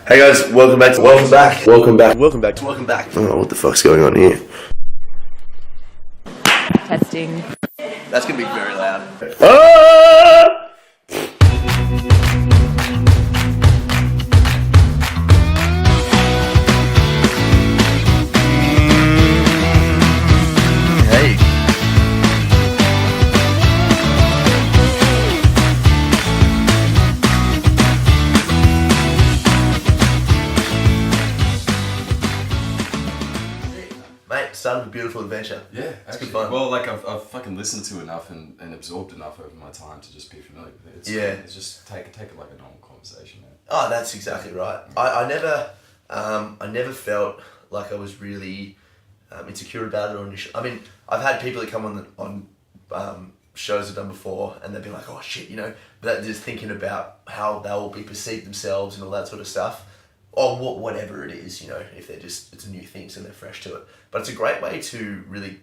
Hey guys, welcome back. Welcome back. Welcome back. Welcome back. Oh, what the fuck's going on here? Testing. That's gonna be very loud. Ah! Hey. Mate, started a beautiful adventure. Yeah, It's actually. good fun. Well, like I've fucking listened to enough and absorbed enough over my time to just be familiar with it. It's just take it like a normal conversation, man. Oh, that's exactly right. I never felt like I was really insecure about it or initially. I mean, I've had people that come on shows I've done before, and they've been like, "Oh shit," but just thinking about how they will be perceived themselves and all that sort of stuff, or whatever it is, if they're just it's a new thing, so they're fresh to it. But it's a great way to really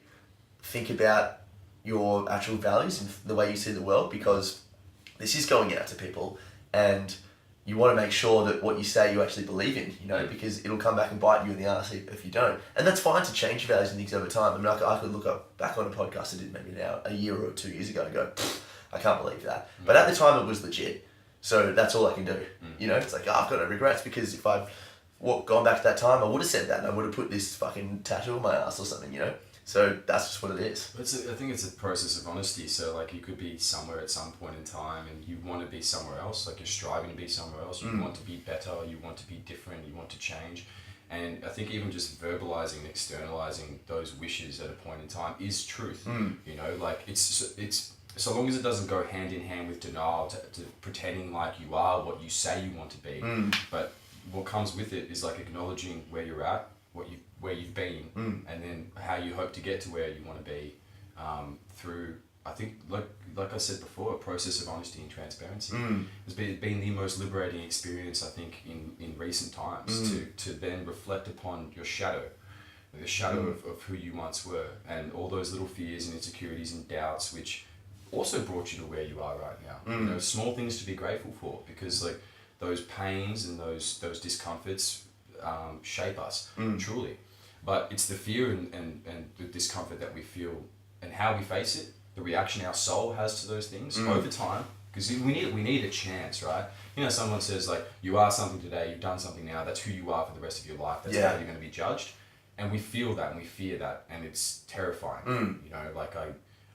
think about your actual values and the way you see the world, because this is going out to people, and you want to make sure that what you say you actually believe in, because it'll come back and bite you in the arse if you don't. And that's fine to change your values and things over time. I mean, I could look back on a podcast I did maybe now a year or 2 years ago and go, I can't believe that. But at the time it was legit. So that's all I can do. It's like, I've got no regrets, because if I'd gone back to that time, I would have said that and I would have put this fucking tattoo on my ass or something, So that's just what it is. I think it's a process of honesty. So like you could be somewhere at some point in time and you want to be somewhere else. Like you're striving to be somewhere else. You want to be better. You want to be different. You want to change. And I think even just verbalizing and externalizing those wishes at a point in time is truth. Like it's so long as it doesn't go hand in hand with denial to pretending like you are what you say you want to be. But what comes with it is like acknowledging where you're at, where you've been, and then how you hope to get to where you want to be through, I think, like I said before, a process of honesty and transparency. It's been the most liberating experience, I think, in recent times, to then reflect upon your shadow, the shadow of who you once were, and all those little fears and insecurities and doubts, which also brought you to where you are right now. Small things to be grateful for, because like those pains and those discomforts shape us, truly. But it's the fear and the discomfort that we feel and how we face it, the reaction our soul has to those things over time, because we need a chance, right? Someone says like, you are something today, you've done something now, that's who you are for the rest of your life, that's how you're going to be judged. And we feel that and we fear that, and it's terrifying. Like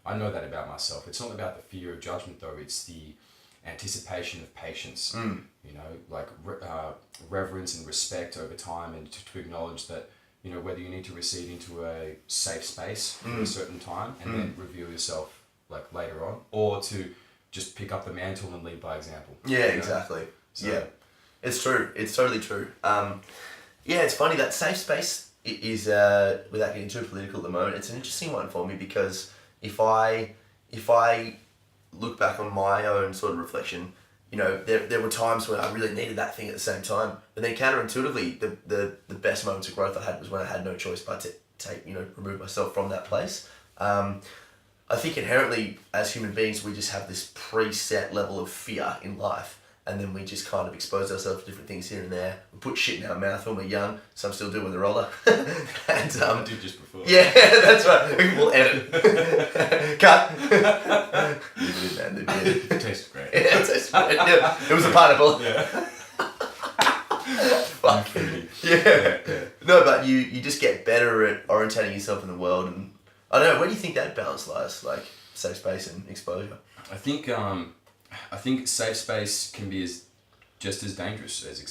I know that about myself. It's not about the fear of judgment though, it's the anticipation of patience, like reverence and respect over time, and to acknowledge that, whether you need to recede into a safe space for a certain time and then reveal yourself like later on, or to just pick up the mantle and lead by example. Yeah, exactly. So, yeah, it's true. It's totally true. It's funny, that safe space is, without getting too political at the moment, it's an interesting one for me, because if I look back on my own sort of reflection, there were times when I really needed that thing at the same time. But then counterintuitively, the best moments of growth I had was when I had no choice but to remove myself from that place. I think inherently as human beings, we just have this preset level of fear in life. And then we just kind of expose ourselves to different things here and there. We put shit in our mouth when we're young. Some still do when they're older. And I did just before. Yeah, that's right. We'll edit. Cut. Leave it in there. It tastes great. Yeah, it tastes great. Yeah. It was a pineapple. Yeah. Fuck. Yeah. No, but you just get better at orientating yourself in the world, and I don't know, where do you think that balance lies? Like safe space and exposure? I think safe space can be just as dangerous as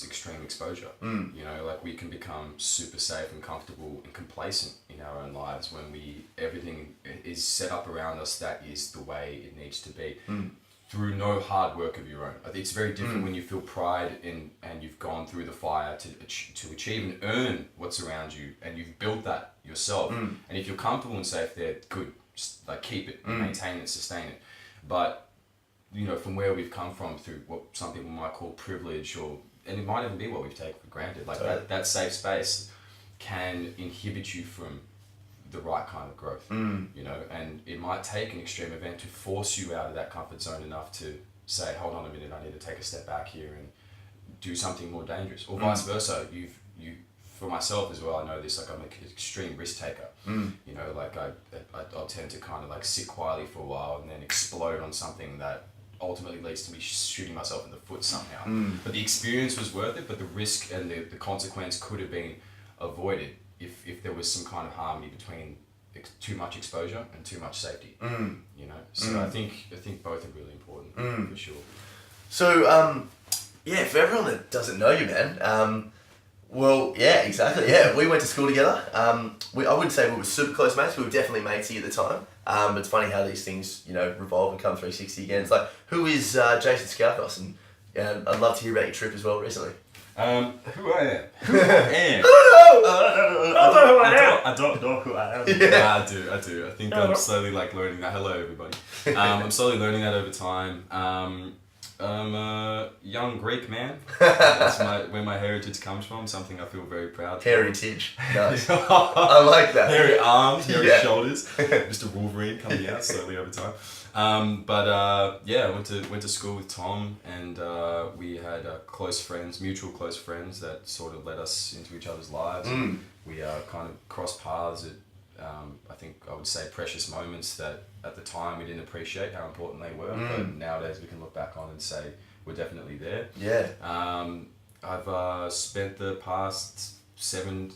extreme exposure. Like we can become super safe and comfortable and complacent in our own lives when everything is set up around us that is the way it needs to be, through no hard work of your own. I think it's very different when you feel pride and you've gone through the fire to achieve and earn what's around you, and you've built that yourself. And if you're comfortable and safe there, good, like keep it, maintain it, sustain it. But from where we've come from, through what some people might call privilege, and it might even be what we've taken for granted, like that safe space can inhibit you from the right kind of growth, and it might take an extreme event to force you out of that comfort zone enough to say, hold on a minute, I need to take a step back here and do something more dangerous, or vice versa. You for myself as well, I know this, like I'm an extreme risk taker. You know, like I'll tend to kind of like sit quietly for a while and then explode on something that ultimately leads to me shooting myself in the foot somehow. But the experience was worth it, but the risk and the consequence could have been avoided if there was some kind of harmony between too much exposure and too much safety. You know, so I think both are really important for sure. So, yeah, for everyone that doesn't know you, man, well, yeah, exactly, yeah, we went to school together. I wouldn't say we were super close mates, we were definitely matey at the time. But it's funny how these things, you know, revolve and come 360 again. It's like, who is Jason Skalkos? And I'd love to hear about your trip as well recently. Who I am? I don't know who I am. Yeah. I do. I think I'm slowly like learning that. Hello, everybody. I'm slowly learning that over time. I'm a young Greek man. That's where my heritage comes from. Something I feel very proud of. Heritage. Nice. I like that. Hairy arms, hairy shoulders. Mr. Wolverine coming out slowly over time. I went to school with Tom, and we had mutual close friends that sort of led us into each other's lives. We kind of crossed paths at I think I would say precious moments that at the time we didn't appreciate how important they were, but nowadays we can look back on and say we're definitely there. Yeah. I've spent the past 7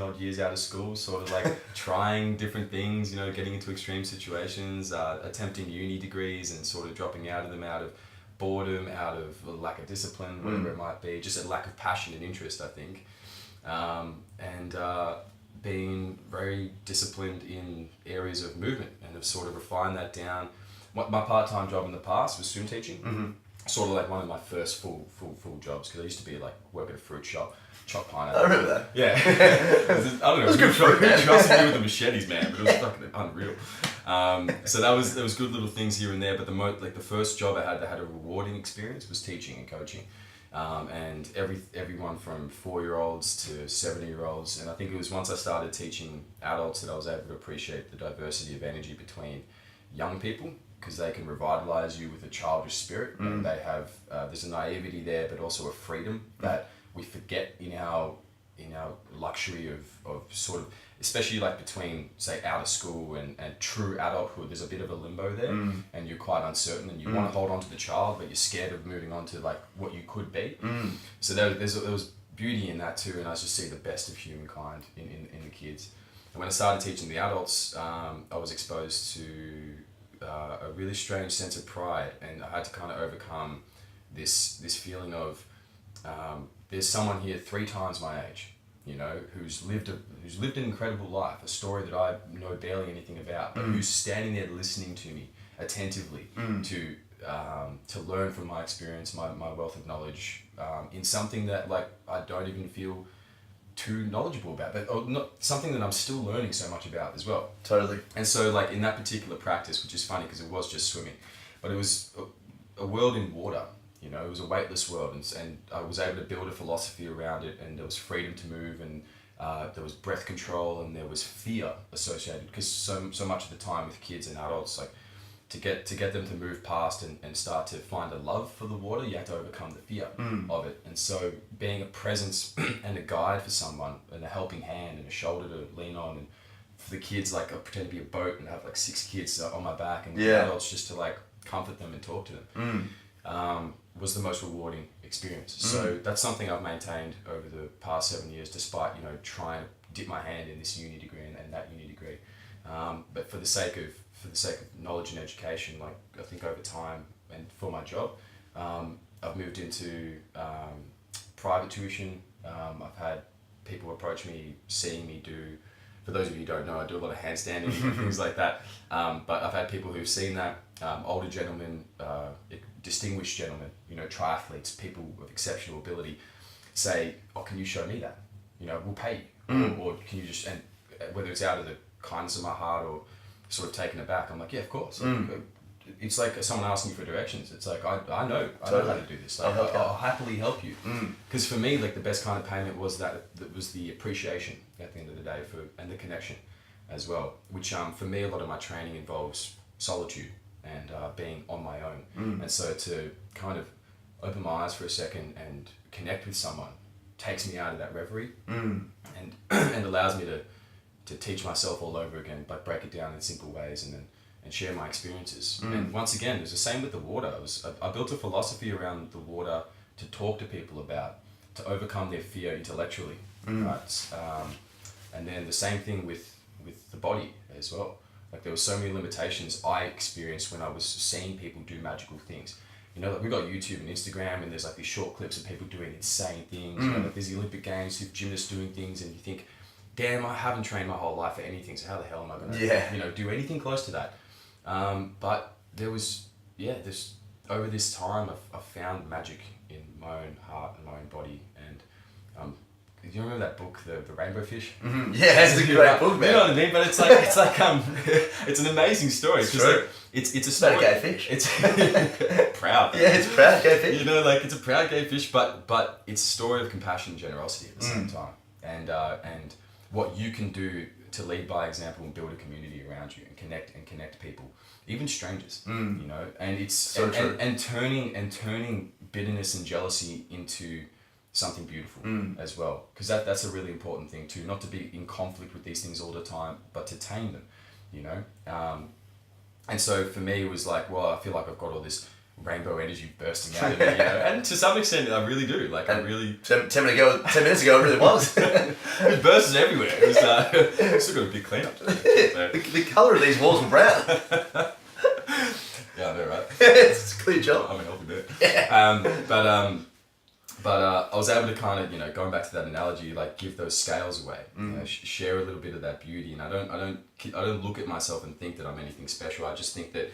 odd years out of school, sort of like trying different things, you know, getting into extreme situations, attempting uni degrees and sort of dropping out of them out of boredom, out of a lack of discipline, whatever it might be, just a lack of passion and interest, I think. Being very disciplined in areas of movement and have sort of refined that down. My part-time job in the past was swim teaching, sort of like one of my first full jobs, because I used to be like work at a fruit shop, chop pineapple. I remember that. Yeah. I don't know. It was good fruit, man. Trusted me with the machetes, man, but it was fucking unreal. So there was good little things here and there, but the first job I had that had a rewarding experience was teaching and coaching. And everyone from 4-year-olds to 70-year-olds, and I think it was once I started teaching adults that I was able to appreciate the diversity of energy between young people, because they can revitalize you with a childish spirit, and they have there's a naivety there, but also a freedom that we forget in our luxury of sort of, especially like between say out of school and true adulthood. There's a bit of a limbo there, and you're quite uncertain, and you want to hold on to the child, but you're scared of moving on to like what you could be. So there was beauty in that too, and I just see the best of humankind in the kids. And when I started teaching the adults, I was exposed to a really strange sense of pride, and I had to kind of overcome this feeling of there's someone here 3 times my age, you know, who's lived an incredible life, a story that I know barely anything about, but who's standing there listening to me attentively to learn from my experience, my wealth of knowledge, in something that like I don't even feel too knowledgeable about, but not something that I'm still learning so much about as well. Totally. And so like in that particular practice, which is funny because it was just swimming, but it was a world in water. You know, it was a weightless world, and I was able to build a philosophy around it, and there was freedom to move, and there was breath control, and there was fear associated, because so much of the time with kids and adults, like to get them to move past and start to find a love for the water, you have to overcome the fear of it. And so being a presence and a guide for someone, and a helping hand and a shoulder to lean on, and for the kids, like I pretend to be a boat and have like 6 kids on my back, and the adults just to like comfort them and talk to them. Was the most rewarding experience. So that's something I've maintained over the past 7 years, despite, you know, trying to dip my hand in this uni degree and that uni degree. But for the sake of knowledge and education, like I think over time and for my job, I've moved into private tuition. I've had people approach me, seeing me do, for those of you who don't know, I do a lot of handstanding and things like that. But I've had people who've seen that, older gentlemen, distinguished gentlemen, you know, triathletes, people of exceptional ability, say, "Oh, can you show me that? You know, we'll pay you." Or can you just, and whether it's out of the kindness of my heart or sort of taken aback, I'm like, yeah, of course. It's like someone asking you for directions. It's like, I know how to do this. Like, I'll happily help you. Because for me, like the best kind of payment was that was the appreciation at the end of the day and the connection as well, which for me, a lot of my training involves solitude and being on my own. And so to kind of open my eyes for a second and connect with someone takes me out of that reverie and and allows me to teach myself all over again, but break it down in simple ways and share my experiences. And once again, it's the same with the water. I built a philosophy around the water to talk to people about, to overcome their fear intellectually, right? And then the same thing with the body as well. Like there were so many limitations I experienced when I was seeing people do magical things. You know, like we got YouTube and Instagram, and there's like these short clips of people doing insane things. You know, like there's the Olympic Games, with gymnasts doing things, and you think, damn, I haven't trained my whole life for anything, so how the hell am I going to, do anything close to that? But there was, this over this time, I've found magic in my own heart and my own body. And do you remember that book, the Rainbow Fish? Mm-hmm. Yeah, it's a great book, man. You know what I mean? But it's like it's an amazing story. It's true. It's a story. It's about a gay fish. It's proud. Yeah, it's proud gay fish. You know, like it's a proud gay fish, but it's a story of compassion and generosity at the same time. And what you can do to lead by example and build a community around you and connect people, even strangers. You know, and it's so true. And turning bitterness and jealousy into something beautiful as well, because that's a really important thing too, not to be in conflict with these things all the time, but to tame them, you know. And so for me it was like, well, I feel like I've got all this rainbow energy bursting out of me, you know, and to some extent I really do, like I really 10 minutes ago it really was. it bursts everywhere. It was still got a big cleanup to do, so. The colour of these walls were brown. Yeah, I know, right? It's a clear job. I'm a healthy bit. But I was able to kind of, you know, going back to that analogy, like give those scales away, you know, share a little bit of that beauty. And I don't look at myself and think that I'm anything special. I just think that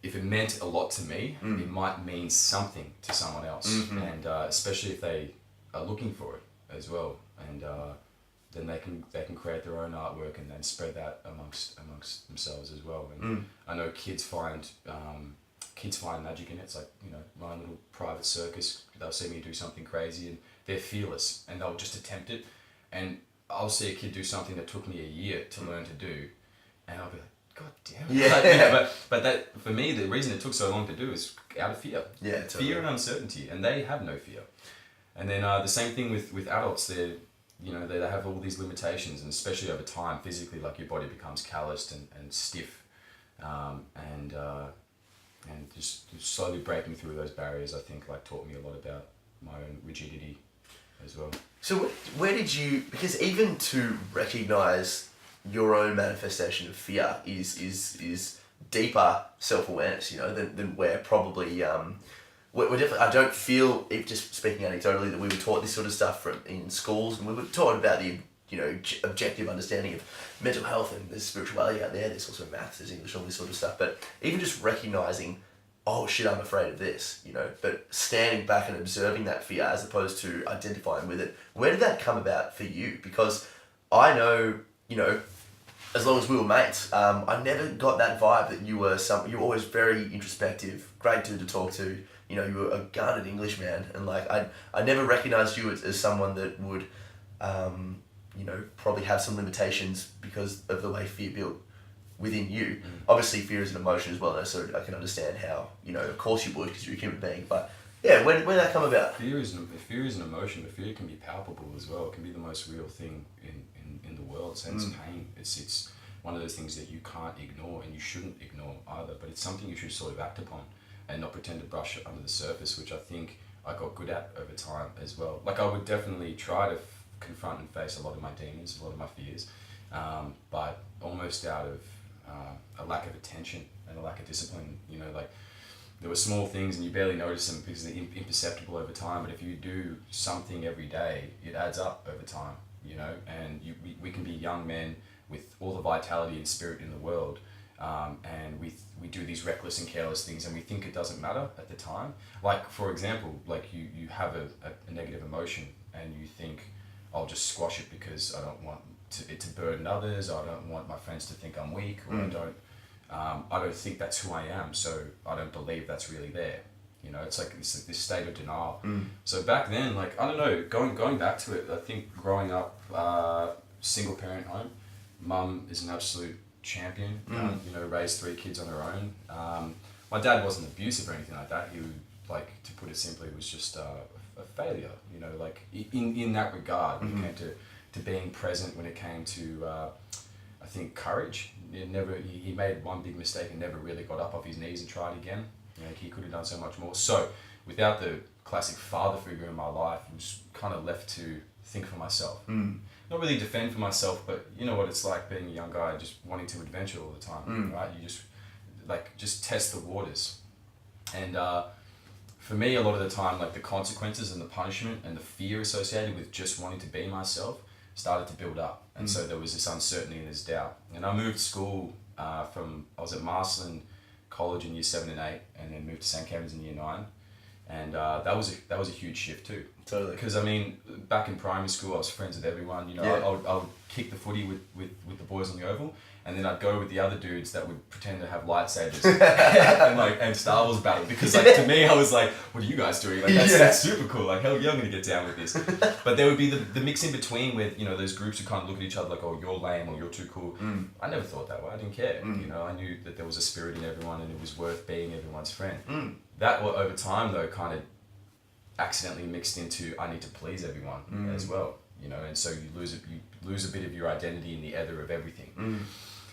if it meant a lot to me, it might mean something to someone else, and especially if they are looking for it as well. And then they can create their own artwork and then spread that amongst themselves as well. And I know kids find magic in it. It's like, you know, my own little private circus. They'll see me do something crazy and they're fearless and they'll just attempt it. And I'll see a kid do something that took me a year to learn to do, and I'll be like, God damn it. Yeah. Like, you know, but that, for me, the reason it took so long to do is out of fear. Yeah, totally. Fear and uncertainty, and they have no fear. And then the same thing with adults. They have all these limitations, and especially over time, physically, like your body becomes calloused and stiff, and just slowly breaking through those barriers, I think, like taught me a lot about my own rigidity as well. So where did you, because even to recognise your own manifestation of fear is deeper self-awareness, you know, than we're probably, we're definitely, I don't feel, just speaking anecdotally, that we were taught this sort of stuff in schools, and we were taught about the, you know, objective understanding of mental health, and there's spirituality out there, there's also maths, there's English, all this sort of stuff, but even just recognising, oh shit, I'm afraid of this, you know, but standing back and observing that fear as opposed to identifying with it, where did that come about for you? Because I know, you know, as long as we were mates, I never got that vibe that you were you were always very introspective, great dude to talk to, you know, you were a guarded Englishman, and like, I never recognised you as someone that would, you know, probably have some limitations because of the way fear built within you. Obviously fear is an emotion as well, so I can understand how, you know, of course you would, because you're a human being, but yeah, where did that come about? Fear is an emotion, but fear can be palpable as well. It can be the most real thing in the world, sense pain. It's one of those things that you can't ignore, and you shouldn't ignore either, but it's something you should sort of act upon and not pretend to brush it under the surface, which I think I got good at over time as well. Like, I would definitely try to confront and face a lot of my demons, a lot of my fears, but almost out of a lack of attention and a lack of discipline. You know, like, there were small things and you barely notice them because they're imperceptible over time, but if you do something every day, it adds up over time, you know, and we can be young men with all the vitality and spirit in the world, and we do these reckless and careless things, and we think it doesn't matter at the time. Like, for example, like you have a negative emotion and you think, I'll just squash it because I don't want it to burden others, I don't want my friends to think I'm weak, or I don't think that's who I am, so I don't believe that's really there. You know, it's like this state of denial. So back then, like, I don't know, going back to it, I think growing up, single parent home, mum is an absolute champion, you know, raised 3 kids on her own. My dad wasn't abusive or anything like that. like, to put it simply, was just a failure, you know, like in that regard, when it came to being present, when it came to, I think, courage. He made one big mistake and never really got up off his knees and tried again. You know, he could have done so much more. So without the classic father figure in my life, I was kind of left to think for myself. Not really defend for myself, but you know what it's like being a young guy just wanting to adventure all the time, right? You just test the waters. And for me, a lot of the time, like, the consequences and the punishment and the fear associated with just wanting to be myself started to build up. And so there was this uncertainty and this doubt. And I moved school I was at Marsland College in year 7 and 8, and then moved to St. Kevin's in year 9. And that was a huge shift too. Totally. Because, I mean, back in primary school, I was friends with everyone. You know, I would kick the footy with the boys on the oval, and then I'd go with the other dudes that would pretend to have lightsabers and Star Wars battle. Because, like, to me, I was like, what are you guys doing? Like, that's super cool. Like, hell yeah, I'm gonna get down with this. But there would be the mix in between with, you know, those groups who kind of look at each other like, oh, you're lame or you're too cool. I never thought that way. I didn't care. You know, I knew that there was a spirit in everyone and it was worth being everyone's friend. That, over time, though, kind of accidentally mixed into, I need to please everyone as well, you know, and so you lose a bit of your identity in the ether of everything.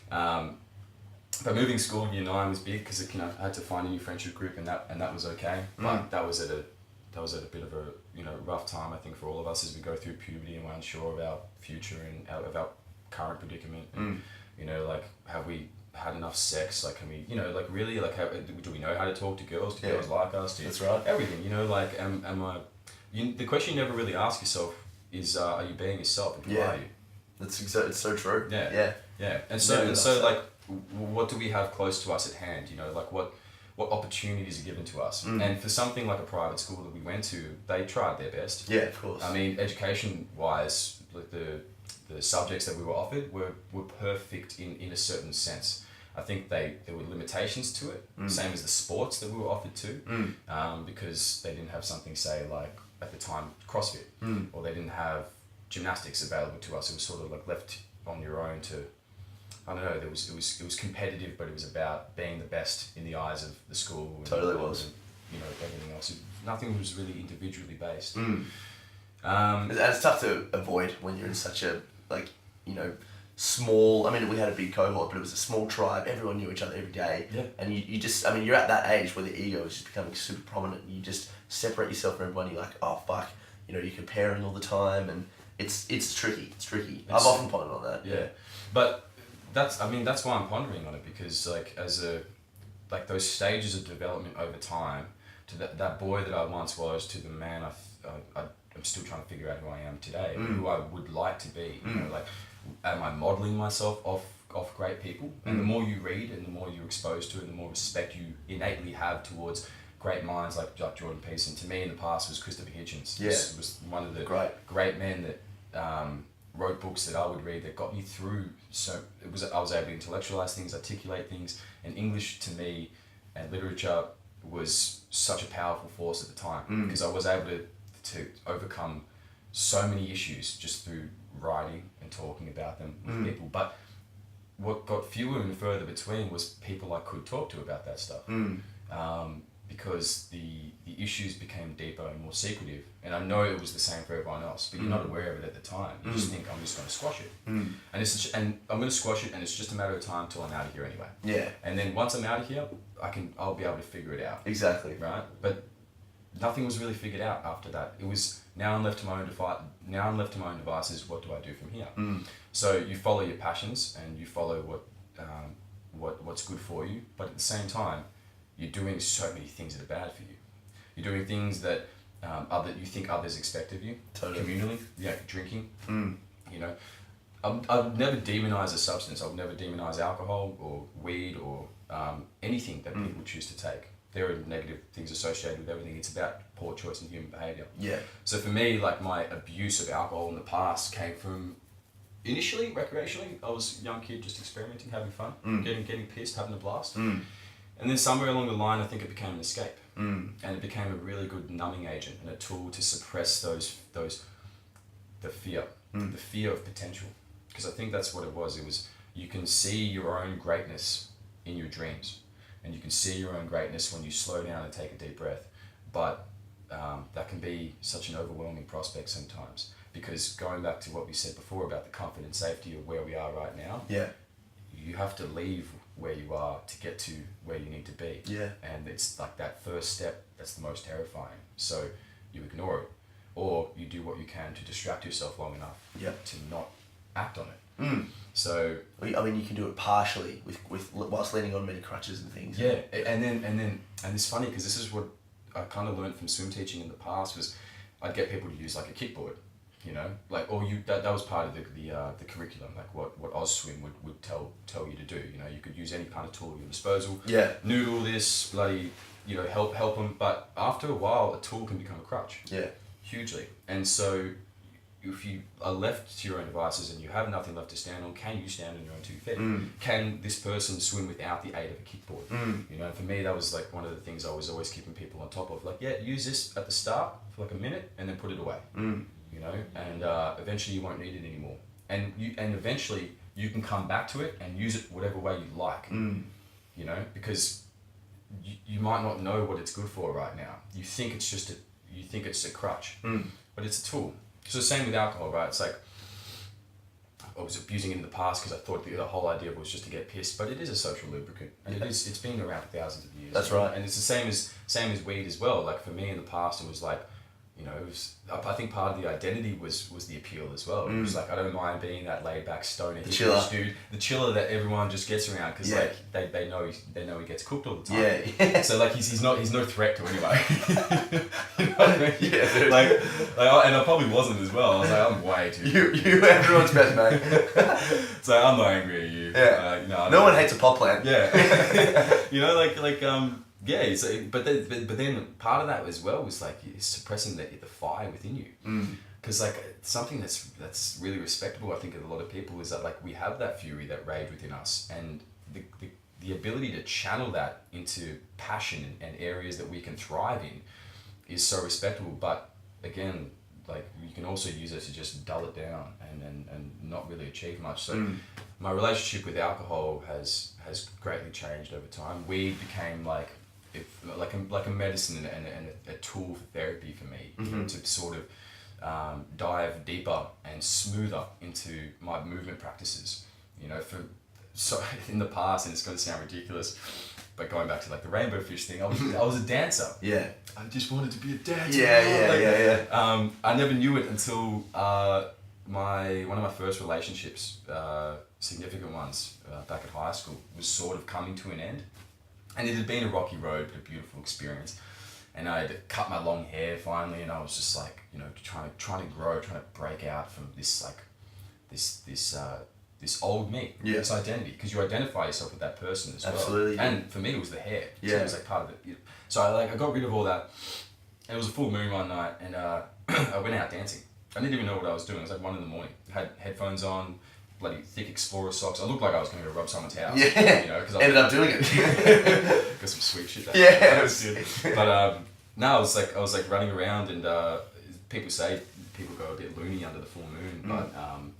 But moving school in year 9 was big because, you know, I had to find a new friendship group, and that was okay. But that was at a bit of a, you know, rough time, I think, for all of us as we go through puberty and we're unsure of our future and of our current predicament. And, you know, like, have we had enough sex? Like, can we, you know, like, really, like, do we know how to talk to girls? Do girls like us? That's right. Everything, you know, like, the question you never really ask yourself is, are you being yourself, and who are you? It's so true. Yeah. And so like, what do we have close to us at hand? You know, like, what opportunities are given to us? And for something like a private school that we went to, they tried their best. Yeah, of course. I mean, education-wise, like, the subjects that we were offered were perfect in a certain sense. I think there were limitations to it, same as the sports that we were offered too, because they didn't have something, say, like, at the time, CrossFit, or they didn't have gymnastics available to us. It was sort of like left on your own to, I don't know, it was competitive, but it was about being the best in the eyes of the school. Totally was. And, you know, everything else. Nothing was really individually based. And it's tough to avoid when you're in such a, like, you know, small, I mean, we had a big cohort, but it was a small tribe. Everyone knew each other every day. Yeah. And you just, I mean, you're at that age where the ego is just becoming super prominent. You just separate yourself from everyone. You're like, oh, fuck. You know, you're comparing all the time, and it's tricky. It's tricky. I've often pondered on that. Yeah. But that's why I'm pondering on it, because, like, like, those stages of development over time, to that boy that I once was, to the man I'm still trying to figure out who I am today, who I would like to be. You know, like, am I modeling myself off great people? And the more you read and the more you're exposed to it, the more respect you innately have towards great minds like Jordan Peterson. To me, in the past, was Christopher Hitchens. Yeah. Was one of the great men that wrote books that I would read that got me through. So I was able to intellectualize things, articulate things, and English to me and literature was such a powerful force at the time, because I was able to overcome so many issues just through writing and talking about them with people. But what got fewer and further between was people I could talk to about that stuff, because the issues became deeper and more secretive. And I know it was the same for everyone else, but you're not aware of it at the time. You just think, I'm just going to squash it, and I'm going to squash it, and it's just a matter of time till I'm out of here anyway. Yeah. And then once I'm out of here, I'll be able to figure it out. Exactly. Right. But nothing was really figured out after that. It was, now I'm left to my own devices. What do I do from here? So you follow your passions and you follow what's good for you, but at the same time, you're doing so many things that are bad for you. You're doing things that you think others expect of you. Totally. Communally, drinking. You know, I've never demonized a substance. I've never demonized alcohol or weed or anything that people choose to take. There are negative things associated with everything. It's about poor choice in human behaviour. Yeah. So for me, like, my abuse of alcohol in the past came from, initially, recreationally. I was a young kid just experimenting, having fun, getting pissed, having a blast. And then somewhere along the line, I think it became an escape. And it became a really good numbing agent and a tool to suppress the fear of potential. Because I think that's what it was. It was, you can see your own greatness in your dreams. And you can see your own greatness when you slow down and take a deep breath. but that can be such an overwhelming prospect sometimes, because going back to what we said before about the comfort and safety of where we are right now, you have to leave where you are to get to where you need to be. And it's like that first step that's the most terrifying. So you ignore it, or you do what you can to distract yourself long enough to not act on it. So I mean, you can do it partially with whilst leaning on many crutches and things. And it's funny because this is what I kind of learned from swim teaching in the past, was I'd get people to use like a kickboard, you know, like, or that was part of the curriculum, like what Ausswim would tell you to do. You know, you could use any kind of tool at your disposal. Noodle this, bloody, you know, help them. But after a while, a tool can become a crutch. Hugely. And so if you are left to your own devices and you have nothing left to stand on, can you stand on your own 2 feet? Can this person swim without the aid of a kickboard? You know, for me, that was like one of the things I was always keeping people on top of. Like, use this at the start for like a minute and then put it away. You know, and eventually you won't need it anymore. And eventually you can come back to it and use it whatever way you like. You know, because you might not know what it's good for right now. You think it's a crutch, but it's a tool. So the same with alcohol, right? It's like, I was abusing it in the past because I thought the whole idea was just to get pissed, but it is a social lubricant, and it's been around for thousands of years. That's right. And it's the same as weed as well. Like for me in the past, it was like, you know, I think part of the identity was the appeal as well. It was like, I don't mind being that laid back stoner dude, the chiller that everyone just gets around, because like they know he gets cooked all the time. So like he's no threat to anybody. You know what I mean? Like and I probably wasn't as well. I was like, I'm way too. You everyone's best mate. It's like, I'm not angry at you. No one hates a pot plant. You know, so, but then part of that as well was like suppressing the fire within you, because like something that's really respectable, I think, of a lot of people, is that like we have that fury, that rage within us, and the ability to channel that into passion and areas that we can thrive in is so respectable. But again, like you can also use it to just dull it down and not really achieve much. So my relationship with alcohol has greatly changed over time. Weed became like a medicine and a tool for therapy for me, you know, to sort of dive deeper and smoother into my movement practices. You know, so in the past, and it's going to sound ridiculous, but going back to like the rainbow fish thing, I was a dancer. I just wanted to be a dancer. I never knew it until one of my first relationships, significant ones, back at high school, was sort of coming to an end. And it had been a rocky road, but a beautiful experience. And I had cut my long hair finally, and I was just like, you know, trying to grow, trying to break out from this like this old me, this identity, because you identify yourself with that person as well. And for me, it was the hair. So it was like part of it. So I got rid of all that. And it was a full moon one night, and I went out dancing. I didn't even know what I was doing. It was like 1 a.m. I had headphones on, bloody thick Explorer socks. I looked like I was going to go rub someone's house. You know, because I ended up doing it. Got some sweet shit. It was good. But no, I was like running around, and people say people go a bit loony under the full moon, but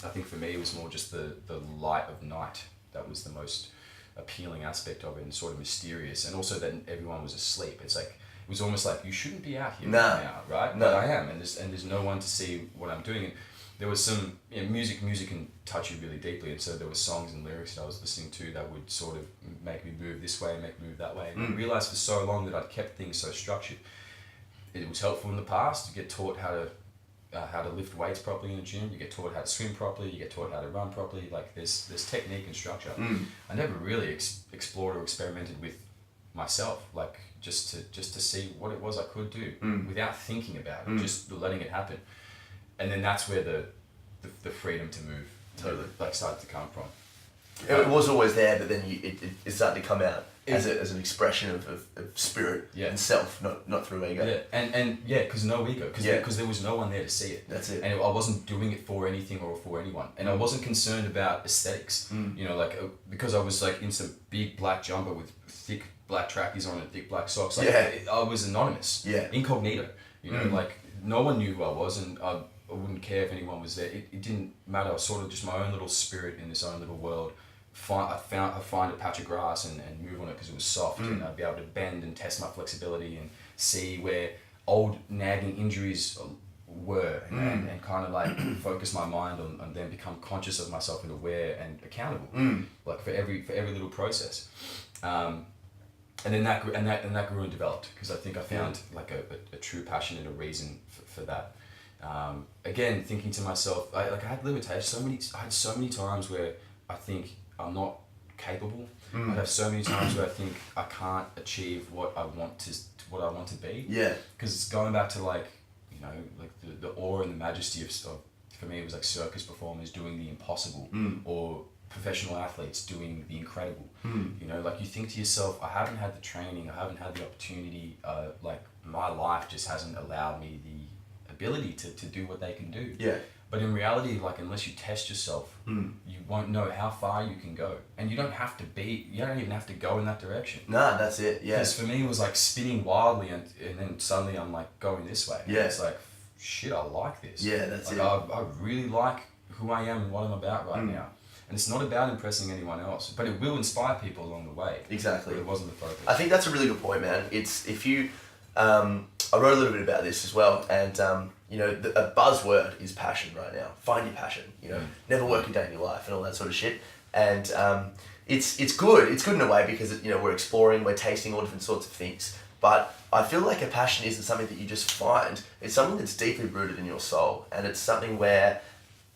I think for me it was more just the light of night that was the most appealing aspect of it, and sort of mysterious, and also that everyone was asleep. It's like, it was almost like, you shouldn't be out here right now, right? But I am, and there's no one to see what I'm doing. And there was some, you know, music can touch you really deeply, and so there were songs and lyrics that I was listening to that would sort of make me move this way, make me move that way. And I realised for so long that I'd kept things so structured. It was helpful in the past to get taught how to lift weights properly in the gym. You get taught how to swim properly. You get taught how to run properly. Like there's technique and structure. I never really explored or experimented with myself, like just to see what it was I could do without thinking about it, just letting it happen. And then that's where the freedom to move like started to come from. It was always there, but then it started to come out as an expression of spirit and self, not through ego. And because no ego, because there was no one there to see it. That's it. And I wasn't doing it for anything or for anyone, and I wasn't concerned about aesthetics. You know, like because I was like in some big black jumper with thick black trackies on and thick black socks. Like I was anonymous, incognito. You know, like no one knew who I was, and I wouldn't care if anyone was there. It didn't matter. I was sort of just my own little spirit in this own little world. I'd find a patch of grass and move on it because it was soft, and I'd be able to bend and test my flexibility and see where old nagging injuries were and kind of like focus my mind on then become conscious of myself and aware and accountable, like for every little process. And then that grew and developed because I think I found like a true passion and a reason for that. Again, thinking to myself, I had limitations. I had so many times where I think I'm not capable. I have so many times where I think I can't achieve what I want to be. Yeah. Because it's going back to like, you know, like the awe and the majesty of for me it was like circus performers doing the impossible or professional athletes doing the incredible. You know, like you think to yourself, I haven't had the training, I haven't had the opportunity, like my life just hasn't allowed me the ability to do what they can do. Yeah. But in reality, like unless you test yourself, you won't know how far you can go. And you don't even have to go in that direction. Nah, that's it, yeah. Because for me it was like spinning wildly and then suddenly I'm like going this way. Yeah. It's like, shit, I like this. Yeah, that's like, it. I really like who I am and what I'm about right now. And it's not about impressing anyone else, but it will inspire people along the way. Exactly. But it wasn't the focus. I think that's a really good point, man. It's if you, I wrote a little bit about this as well, and you know, a buzzword is passion right now. Find your passion. You know, never work a day in your life and all that sort of shit. And it's good. It's good in a way because you know we're exploring, we're tasting all different sorts of things. But I feel like a passion isn't something that you just find. It's something that's deeply rooted in your soul, and it's something where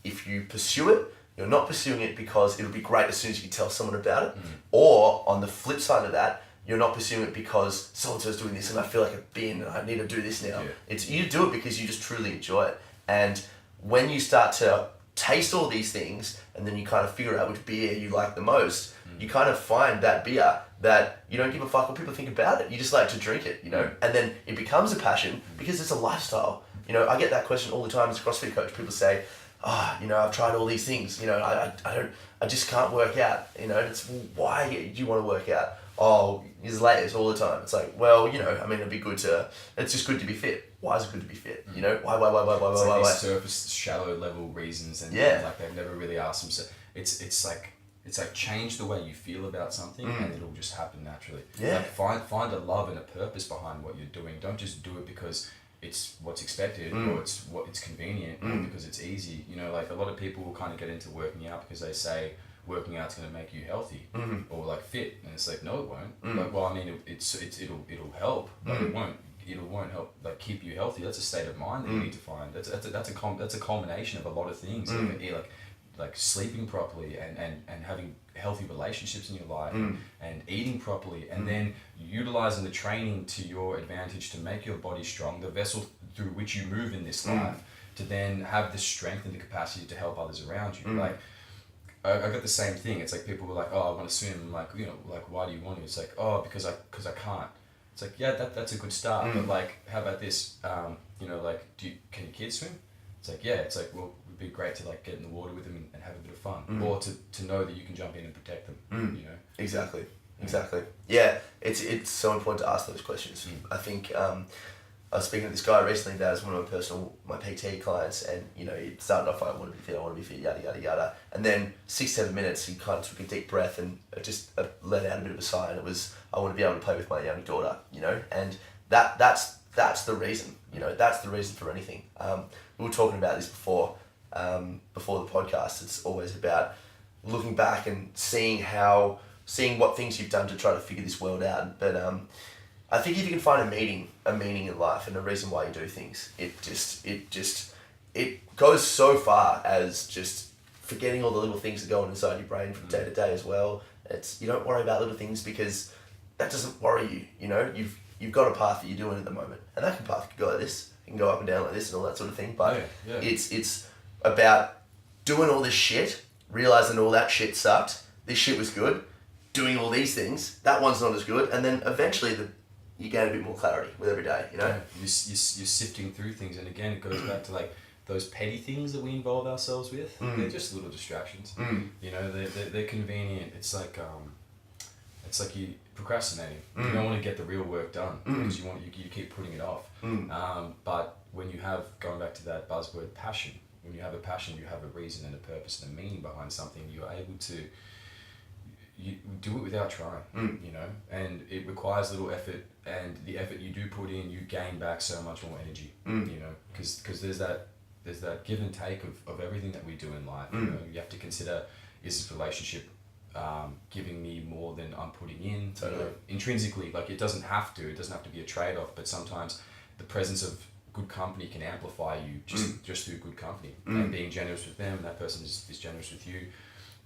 if you pursue it, you're not pursuing it because it'll be great as soon as you can tell someone about it. Or on the flip side of that, you're not pursuing it because so-and-so's doing this and I feel like a bin and I need to do this now. Yeah. It's you do it because you just truly enjoy it. And when you start to taste all these things and then you kind of figure out which beer you like the most, you kind of find that beer that you don't give a fuck what people think about it. You just like to drink it, you know? And then it becomes a passion because it's a lifestyle. You know, I get that question all the time as a CrossFit coach. People say, you know, I've tried all these things, you know, I just can't work out, you know, and it's, well, why do you want to work out? Oh, there's layers all the time. It's like, well, you know, I mean, it's just good to be fit. Why is it good to be fit? You know, why? These surface, shallow level reasons and like they've never really asked themselves. It's like change the way you feel about something and it'll just happen naturally. Yeah. Like find a love and a purpose behind what you're doing. Don't just do it because it's what's expected or it's convenient or because it's easy. You know, like a lot of people will kind of get into working out because they say working out's going to make you healthy or like fit, and it's like, no, it won't. Like, well, I mean, it'll help, but it won't help like keep you healthy. That's a state of mind that you need to find. That's a culmination of a lot of things. Like sleeping properly and having healthy relationships in your life and eating properly and then utilizing the training to your advantage to make your body strong, the vessel through which you move in this life, to then have the strength and the capacity to help others around you. Like I got the same thing. It's like people were like, oh, I want to swim. I'm like, you know, like, why do you want to? It's like, oh, because I can't. It's like, yeah, that's a good start. But like, how about this? You know, like, can your kids swim? It's like, yeah. It's like, well, it'd be great to like get in the water with them and have a bit of fun, or to know that you can jump in and protect them. You know. Exactly. Yeah, it's so important to ask those questions. I think I was speaking to this guy recently that was one of my PT clients, and you know, he started off, I want to be fit, yada yada yada, and then 6-7 minutes he kind of took a deep breath and just let out a bit of a sigh, and it was, I want to be able to play with my young daughter, you know, and that's the reason, you know, that's the reason for anything. We were talking about this before the podcast. It's always about looking back and seeing what things you've done to try to figure this world out. But I think if you can find a meaning in life and a reason why you do things, it goes so far as just forgetting all the little things that go on inside your brain from day to day as well. You don't worry about little things because that doesn't worry you. You know, you've got a path that you're doing at the moment, and that path can go like this, it can go up and down like this and all that sort of thing. But it's about doing all this shit, realizing all that shit sucked, this shit was good, doing all these things, that one's not as good, and then eventually you gain a bit more clarity with every day, you know? Yeah, you're sifting through things, and again, it goes back to like those petty things that we involve ourselves with. They're just little distractions. You know, they're convenient. It's like you procrastinating. You don't want to get the real work done because you keep putting it off. But when you have, going back to that buzzword, passion, when you have a passion, you have a reason and a purpose and a meaning behind something, you're able to you do it without trying, you know, and it requires little effort, and the effort you do put in, you gain back so much more energy, you know, because there's that give and take of everything that we do in life. You know, you have to consider, is this relationship giving me more than I'm putting in? Totally. You know, intrinsically, like it doesn't have to be a trade-off, but sometimes the presence of good company can amplify you just through good company, and being generous with them, and that person is generous with you.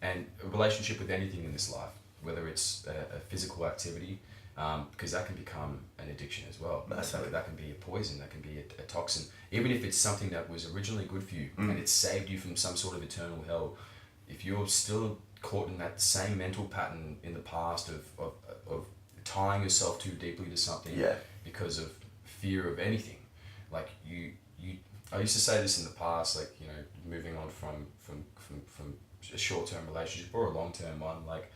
And a relationship with anything in this life, whether it's a physical activity, because that can become an addiction as well. Massively. That can be a poison, that can be a toxin. Even if it's something that was originally good for you and it saved you from some sort of eternal hell, if you're still caught in that same mental pattern in the past of tying yourself too deeply to something because of fear of anything, like I used to say this in the past, like, you know, moving on from a short-term relationship or a long-term one, like,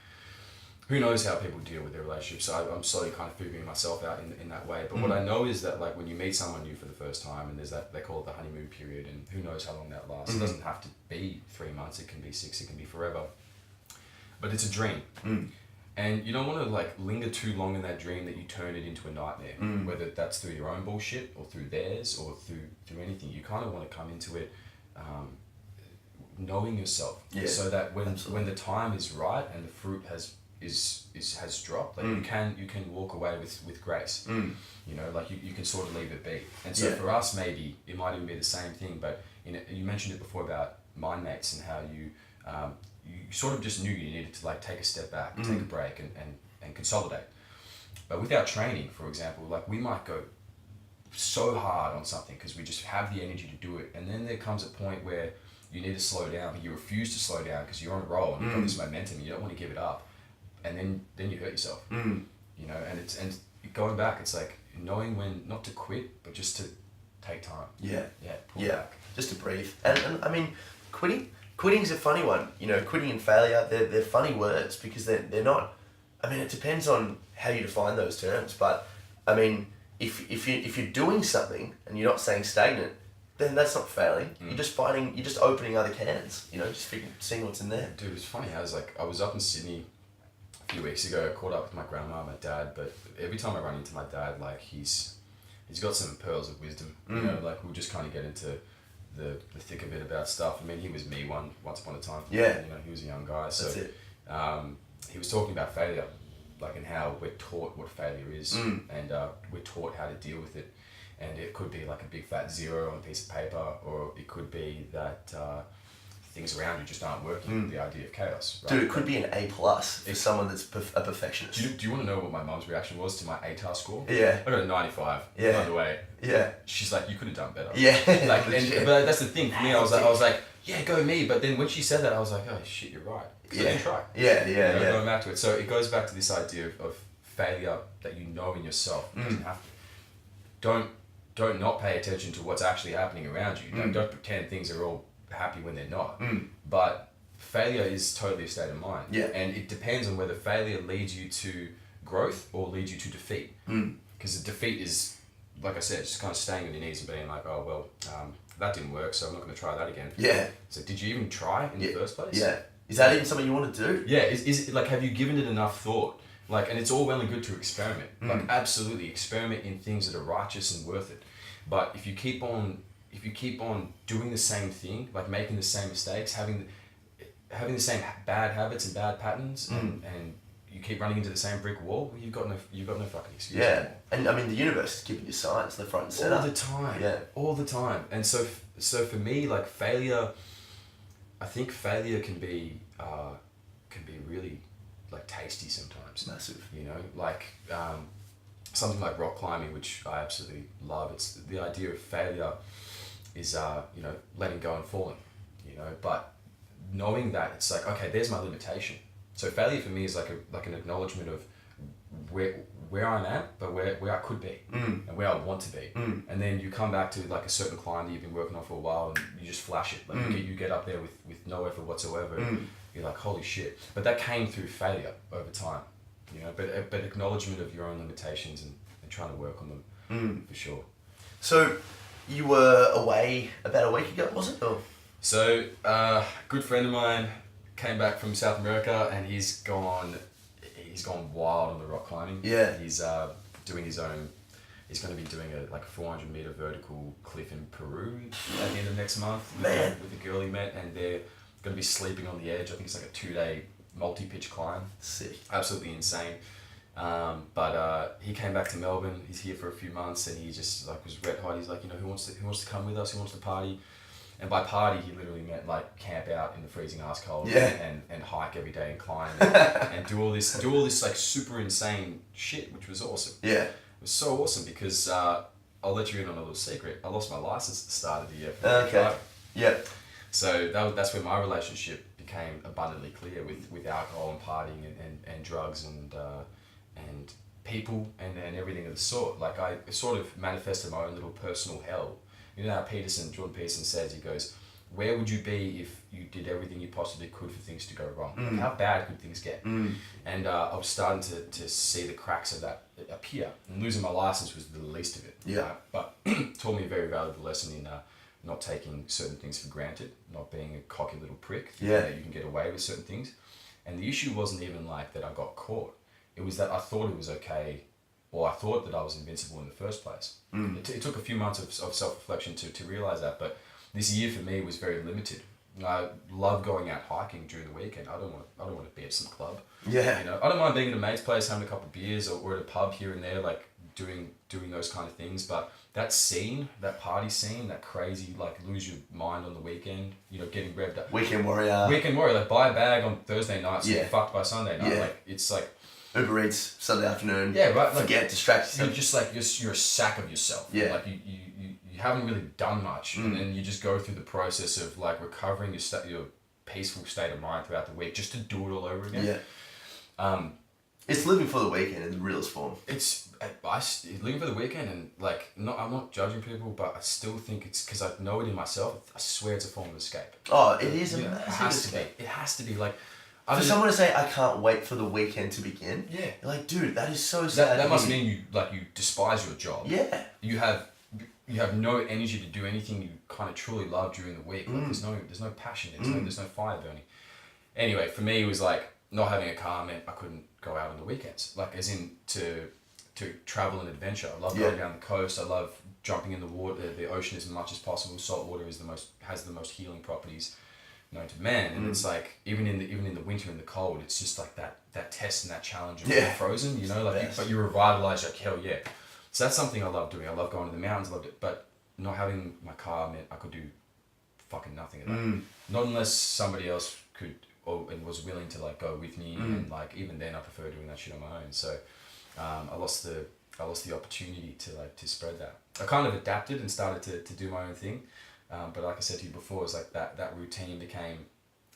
who knows how people deal with their relationships. So I'm slowly kind of figuring myself out in that way. But what I know is that, like, when you meet someone new for the first time, and there's that, they call it the honeymoon period, and who knows how long that lasts. It doesn't have to be 3 months, it can be 6, it can be forever. But it's a dream. And you don't want to, like, linger too long in that dream that you turn it into a nightmare, whether that's through your own bullshit or through theirs or through anything. You kind of want to come into it knowing yourself, so that when the time is right and the fruit has dropped, like you can walk away with grace. You know, like you can sort of leave it be. And so for us, maybe it might even be the same thing, but you mentioned it before about mind mates and how you sort of just knew you needed to, like, take a step back, take a break and consolidate. But with our training, for example, like, we might go so hard on something because we just have the energy to do it, and then there comes a point where you need to slow down, but you refuse to slow down because you're on a roll and you've got this momentum and you don't want to give it up, and then you hurt yourself. You know, and going back, it's like knowing when not to quit, but just to take time. Pull back. Just to breathe. And I mean, quitting's a funny one. You know, quitting and failure, they're funny words because they're not. I mean, it depends on how you define those terms, but I mean, if you're doing something and you're not staying stagnant, then that's not failing. You're just opening other cans. You know, just seeing what's in there. Dude, it's funny. I was up in Sydney a few weeks ago. I caught up with my grandma and my dad, but every time I run into my dad, like, he's got some pearls of wisdom. You know, like, we'll just kind of get into the thick of it about stuff. I mean, he was me once upon a time. Yeah. You know, he was a young guy. So that's it. He was talking about failure, like, and how we're taught what failure is, and we're taught how to deal with it. And it could be like a big fat 0 on a piece of paper, or it could be that things around you just aren't working. The idea of chaos. Right? Dude, it could be an A+ for someone that's a perfectionist. Do you want to know what my mum's reaction was to my ATAR score? Yeah. I got a 95. Yeah. By the way. Yeah. She's like, you could have done better. Yeah. Like, but that's the thing for me. I was like, yeah, go me. But then when she said that, I was like, oh shit, you're right. I didn't try. Yeah. Going back to it, so it goes back to this idea of failure that you know in yourself. It doesn't have to. Don't not pay attention to what's actually happening around you. Don't pretend things are all happy when they're not. But failure is totally a state of mind. Yeah. And it depends on whether failure leads you to growth or leads you to defeat. Because the defeat is, like I said, just kind of staying on your knees and being like, oh, well, that didn't work, so I'm not going to try that again. Yeah. So did you even try in the first place? Yeah. Is that even something you want to do? Yeah. Is it, like, have you given it enough thought? Like, and it's all well and good to experiment. Like, absolutely experiment in things that are righteous and worth it. But if you keep on doing the same thing, like making the same mistakes, having the same bad habits and bad patterns, and you keep running into the same brick wall, well, you've got no fucking excuse. Yeah. Anymore. And I mean, the universe is giving you signs left, right, and center. All the time. Yeah. All the time. And so for me, like, failure, I think failure can be really, like, tasty sometimes. Massive. You know, like, something like rock climbing, which I absolutely love. It's the idea of failure is, you know, letting go and falling, you know, but knowing that it's like, okay, there's my limitation. So failure for me is like an acknowledgement of where I'm at, but where I could be and where I want to be. And then you come back to, like, a certain climb that you've been working on for a while, and you just flash it. Like, you get up there with no effort whatsoever. You're like, holy shit. But that came through failure over time, you know, but acknowledgement of your own limitations and trying to work on them, for sure. So you were away about a week ago, was it? Or? So, a good friend of mine came back from South America, and he's gone wild on the rock climbing. Yeah. He's doing his own. He's going to be doing a 400-meter vertical cliff in Peru at the end of next month with the girl he met, and they're going to be sleeping on the edge. I think it's like a 2-day multi-pitch climb. Sick. Absolutely insane. But he came back to Melbourne. He's here for a few months, and he just like was red hot. He's like, who wants to come with us? Who wants to party? And by party, he literally meant like camp out in the freezing ass cold and hike every day and climb and do all this like super insane shit, which was awesome. Yeah. It was so awesome because I'll let you in on a little secret. I lost my license at the start of the year. Okay. Yeah. So that's where my relationship became abundantly clear with alcohol and partying and drugs and people and everything of the sort. Like I sort of manifested my own little personal hell. You know how Jordan Peterson says, he goes, where would you be if you did everything you possibly could for things to go wrong? Like, how bad could things get? And I was starting to see the cracks of that appear. And losing my license was the least of it. Yeah. But taught me a very valuable lesson in not taking certain things for granted, not being a cocky little prick, thinking that you can get away with certain things. And the issue wasn't even like that I got caught. It was that I thought it was okay, or I thought that I was invincible in the first place. It took a few months of self-reflection to realize that, but this year for me was very limited. I love going out hiking during the weekend. I don't want to be at some club. Yeah. I don't mind being at a mate's place, having a couple of beers, or at a pub here and there, like doing those kind of things. But that scene, that party scene, that crazy like lose your mind on the weekend, getting revved up. Weekend warrior. Like buy a bag on Thursday night, so you're fucked by Sunday night. Yeah. Like it's like Uber Eats Sunday afternoon. Yeah, right. Like, forget, distract yourself. You're just like you're a sack of yourself. Yeah. Like you haven't really done much, and then you just go through the process of like recovering your peaceful state of mind throughout the week just to do it all over again. Yeah. It's living for the weekend in the realest form. It's living for the weekend, and like I'm not judging people, but I still think it's because I know it in myself. I swear it's a form of escape. Oh, it is a It massive has escape. to be. It has to be like. For someone to say, I can't wait for the weekend to begin. Yeah. You're like, dude, that is so sad. That must mean you despise your job. Yeah. You have no energy to do anything you kind of truly love during the week. Like there's no passion. There's no fire burning. Anyway, for me, it was like not having a car meant I couldn't go out on the weekends. Like as in to travel and adventure. I love going down the coast. I love jumping in the water, the ocean as much as possible. Salt water has the most healing properties known to man, and it's like even in the winter and the cold, it's just like that test and that challenge of being frozen, but you're revitalized, like hell yeah. So that's something I love doing. I love going to the mountains, loved it, but not having my car meant I could do fucking nothing of that. Not unless somebody else could and was willing to like go with me, and like even then I prefer doing that shit on my own. So I lost the opportunity to spread that. I kind of adapted and started to do my own thing. But like I said to you before, it's like that routine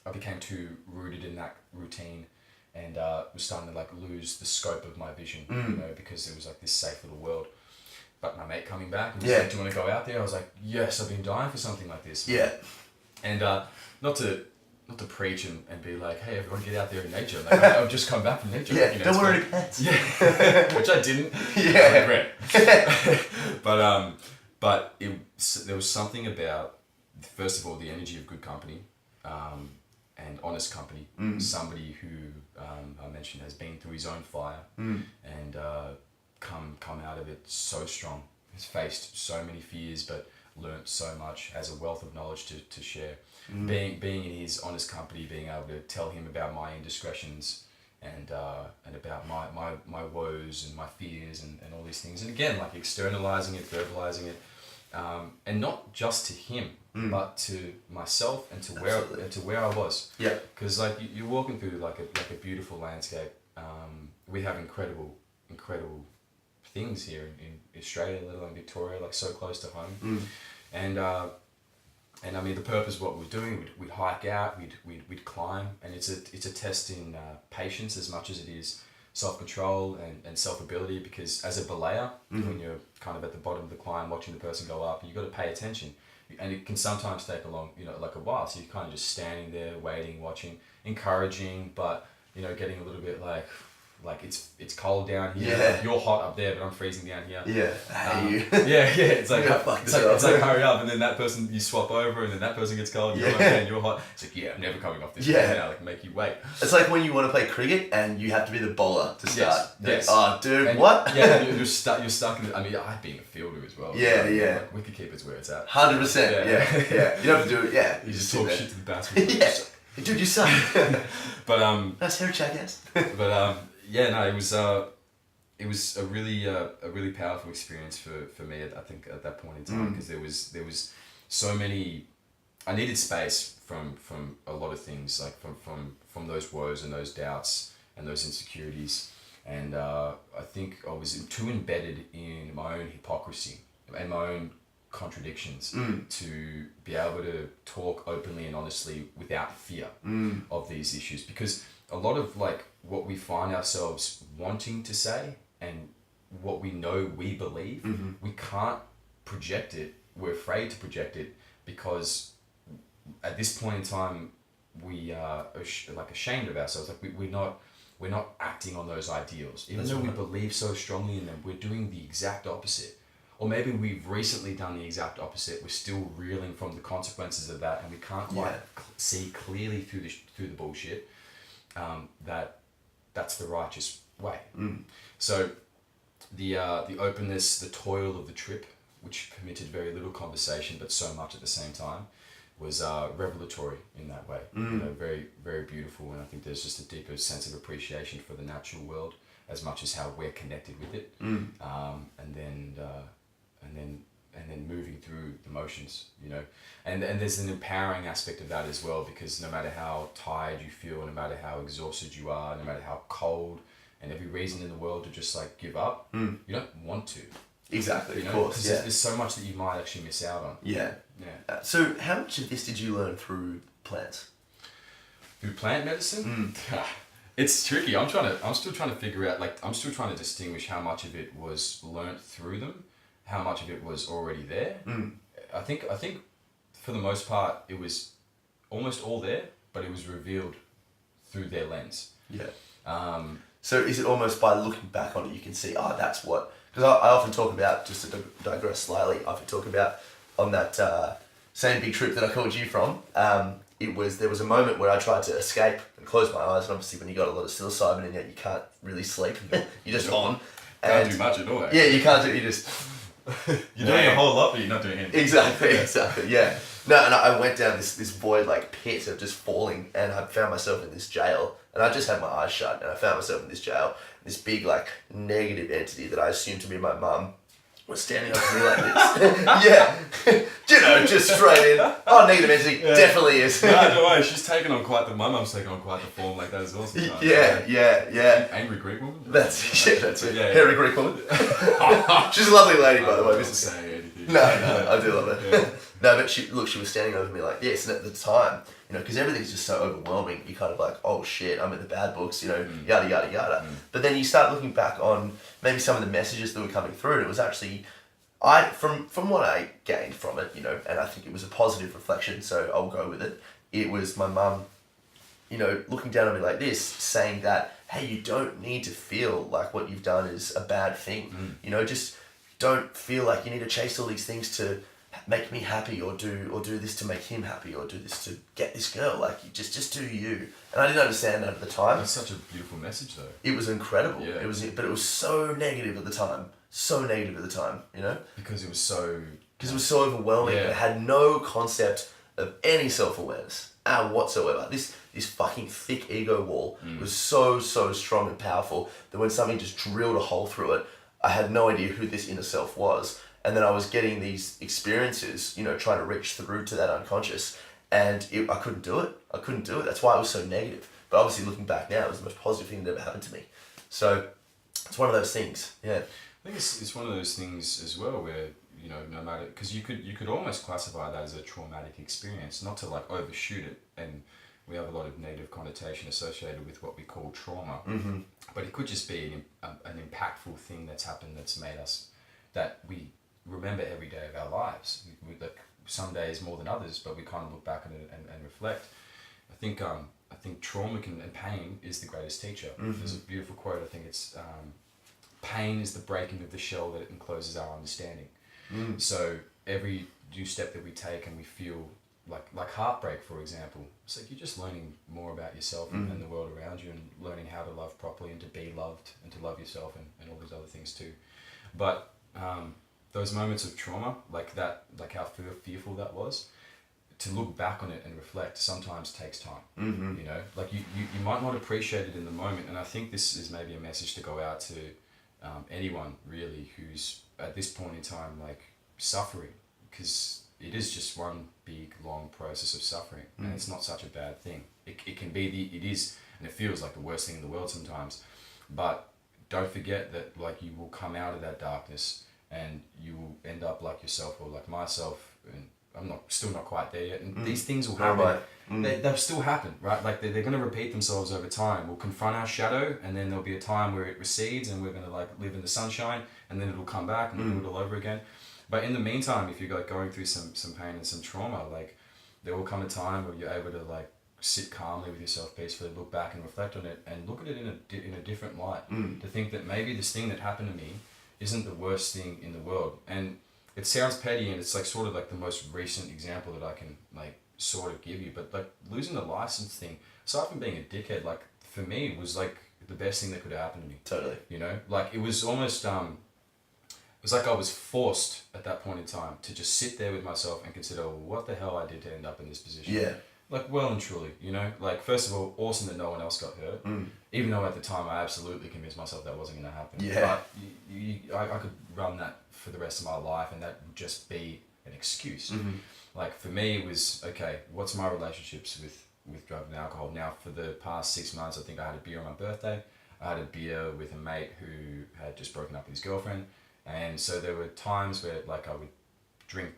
I became too rooted in that routine, and was starting to like lose the scope of my vision, because it was like this safe little world. But my mate coming back and was like, do you want to go out there? I was like, yes, I've been dying for something like this. Yeah. And not to preach and be like, hey, everyone get out there in nature. Like I've just come back from nature. Yeah, like, don't wear any pants. Yeah, which I didn't. Yeah. I regret. But there was something about, first of all, the energy of good company, and honest company. Somebody who I mentioned has been through his own fire and come out of it so strong. Has faced so many fears, but learnt so much. Has a wealth of knowledge to share. Being in his honest company, being able to tell him about my indiscretions and about my woes and my fears and all these things, and again like externalizing it, verbalizing it, and not just to him but to myself and to where I was. Yeah. Because like you're walking through like a beautiful landscape. We have incredible things here in Australia, let alone Victoria, like so close to home. And I mean the purpose of what we were doing, we'd hike out, we'd climb, and it's a test in patience as much as it is self-control and self-ability, because as a belayer, when you're kind of at the bottom of the climb watching the person go up, you've got to pay attention, and it can sometimes take a while, so you're kind of just standing there waiting, watching, encouraging, but getting a little bit like, like it's cold down here. Yeah. Like, you're hot up there, but I'm freezing down here. Yeah. Hey, you. Yeah. It's like, Yeah, fuck it's this like, up. it's like hurry up, and then that person, you swap over, and then that person gets cold, you're Yeah. okay, and you're hot. It's like, yeah, I'm never coming off this Yeah. now, like make you wait. It's like when you want to play cricket and you have to be the bowler to start. Yes. Oh, dude, And what? Yeah, you're stuck in the, I mean, I've been a fielder as well. Yeah, yeah. Like, wicketkeeper's where it's at. 100%. Yeah. Yeah. You don't have to do it. Yeah. You just sit talk there. shit to the batsman. Yeah. Dude, you suck. But Nice hair, jackass. yeah, no, it was a really powerful experience for me. I think at that point in time, because there was so many. I needed space from a lot of things, like from those woes and those doubts and those insecurities, and I think I was too embedded in my own hypocrisy and my own contradictions to be able to talk openly and honestly without fear of these issues, because a lot of like what we find ourselves wanting to say and what we know we believe, we can't project it. We're afraid to project it because at this point in time we are like ashamed of ourselves. Like we're not acting on those ideals, even though we believe so strongly in them. We're doing the exact opposite. Or maybe we've recently done the exact opposite. We're still reeling from the consequences of that, and we can't quite see clearly through the bullshit that that's the righteous way. So the openness, the toil of the trip, which permitted very little conversation but so much at the same time, was revelatory in that way. You know, very, very beautiful, and I think there's just a deeper sense of appreciation for the natural world as much as how we're connected with it, and then moving through the motions, you know, and there's an empowering aspect of that as well, because no matter how tired you feel, no matter how exhausted you are, no matter how cold, and every reason in the world to just like give up, you don't want to. Exactly, You know? of course. 'Cause Yeah. there's so much that you might actually miss out on. Yeah. Yeah. So, how much of this did you learn through plants? Through plant medicine, it's tricky. I'm still trying to figure out. Like, I'm still trying to distinguish how much of it was learnt through them, how much of it was already there. I think for the most part it was almost all there, but it was revealed through their lens. Yeah. So is it almost by looking back on it you can see, that's what... Because I often talk about, just to digress slightly, I often talk about on that same big trip that I called you from, there was a moment where I tried to escape and close my eyes, and obviously when you got a lot of psilocybin in you, you can't really sleep. You're just on. Can't do much at all. Yeah, you can't do it, you just... You're doing a whole lot, but you're not doing anything. Exactly, yeah. No, and I went down this void, like, pit of just falling, and I found myself in this jail, and I just had my eyes shut, and I found myself in this jail, this big, like, negative entity that I assumed to be my mum was standing up to me like this. Yeah. You know, just straight in. Oh, negative entity, definitely is. No, don't worry, my mum's taken on quite the form like that as well sometimes. Yeah. Angry Greek woman? That's it. Yeah. Hairy Greek woman. She's a lovely lady, by the way. I don't say anything. No, I do love her. Yeah. No, but she was standing over me like this, and at the time, you know, because everything's just so overwhelming, you're kind of like, oh shit, I'm in the bad books, you know, yada, yada, yada. But then you start looking back on maybe some of the messages that were coming through, and it was actually, from what I gained from it, you know, and I think it was a positive reflection, so I'll go with it. It was my mum, you know, looking down on me like this, saying that, hey, you don't need to feel like what you've done is a bad thing. You know, just don't feel like you need to chase all these things to make me happy, or do this to make him happy, or do this to get this girl. Like, you just do you. And I didn't understand that at the time. That's such a beautiful message, though. It was incredible. Yeah. But it was so negative at the time. You know? Because it was so... Because it was so overwhelming. Yeah. I had no concept of any self-awareness whatsoever. This fucking thick ego wall was so strong and powerful that when something just drilled a hole through it, I had no idea who this inner self was. And then I was getting these experiences, you know, trying to reach through to that unconscious, and I couldn't do it. That's why it was so negative. But obviously, looking back now, it was the most positive thing that ever happened to me. So it's one of those things. Yeah. I think it's one of those things as well where, you know, no matter, because you could almost classify that as a traumatic experience, not to like overshoot it, and we have a lot of negative connotation associated with what we call trauma. But it could just be an impactful thing that's happened that's made us, that we remember every day of our lives. Like some days more than others, but we kind of look back at it and reflect. I think think trauma and pain is the greatest teacher. There's a beautiful quote, I think it's, pain is the breaking of the shell that encloses our understanding. So every new step that we take and we feel like heartbreak, for example, it's like you're just learning more about yourself and the world around you, and learning how to love properly and to be loved and to love yourself and all those other things too. But those moments of trauma, like that, like how fearful that was, to look back on it and reflect sometimes takes time. You know, like you might not appreciate it in the moment, and I think this is maybe a message to go out to anyone really who's at this point in time like suffering, because it is just one big long process of suffering, and it's not such a bad thing. It can be it is, and it feels like the worst thing in the world sometimes, but don't forget that like you will come out of that darkness and you will end up like yourself or like myself, and I'm still not quite there yet, and these things will happen. They'll still happen, right? Like they're going to repeat themselves over time. We'll confront our shadow, and then there'll be a time where it recedes, and we're going to like live in the sunshine, and then it'll come back, and we'll do it all over again. But in the meantime, if you're like going through some pain and some trauma, like there will come a time where you're able to like sit calmly with yourself, peacefully, look back and reflect on it, and look at it in a different light. To think that maybe this thing that happened to me isn't the worst thing in the world. And it sounds petty, and it's like sort of like the most recent example that I can like sort of give you, but like losing the license thing, aside from being a dickhead, like for me was like the best thing that could have happened to me. Totally. You know, like it was almost it was like I was forced at that point in time to just sit there with myself and consider, well, what the hell I did to end up in this position. Yeah. Like, well and truly, you know, like first of all, awesome that no one else got hurt, even though at the time I absolutely convinced myself that wasn't going to happen. Yeah. But I could run that for the rest of my life, and that would just be an excuse. Like for me, it was, okay, what's my relationships with drugs and alcohol? Now, for the past 6 months, I think I had a beer on my birthday. I had a beer with a mate who had just broken up with his girlfriend. And so there were times where like I would drink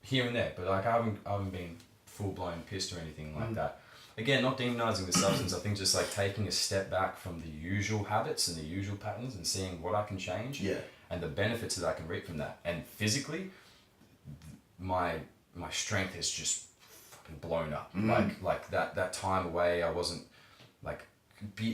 here and there, but like I haven't been full blown pissed or anything like that. Again, not demonizing the substance. I think just like taking a step back from the usual habits and the usual patterns and seeing what I can change and the benefits that I can reap from that. And physically, my strength has just fucking blown up. Like that time away, I wasn't like,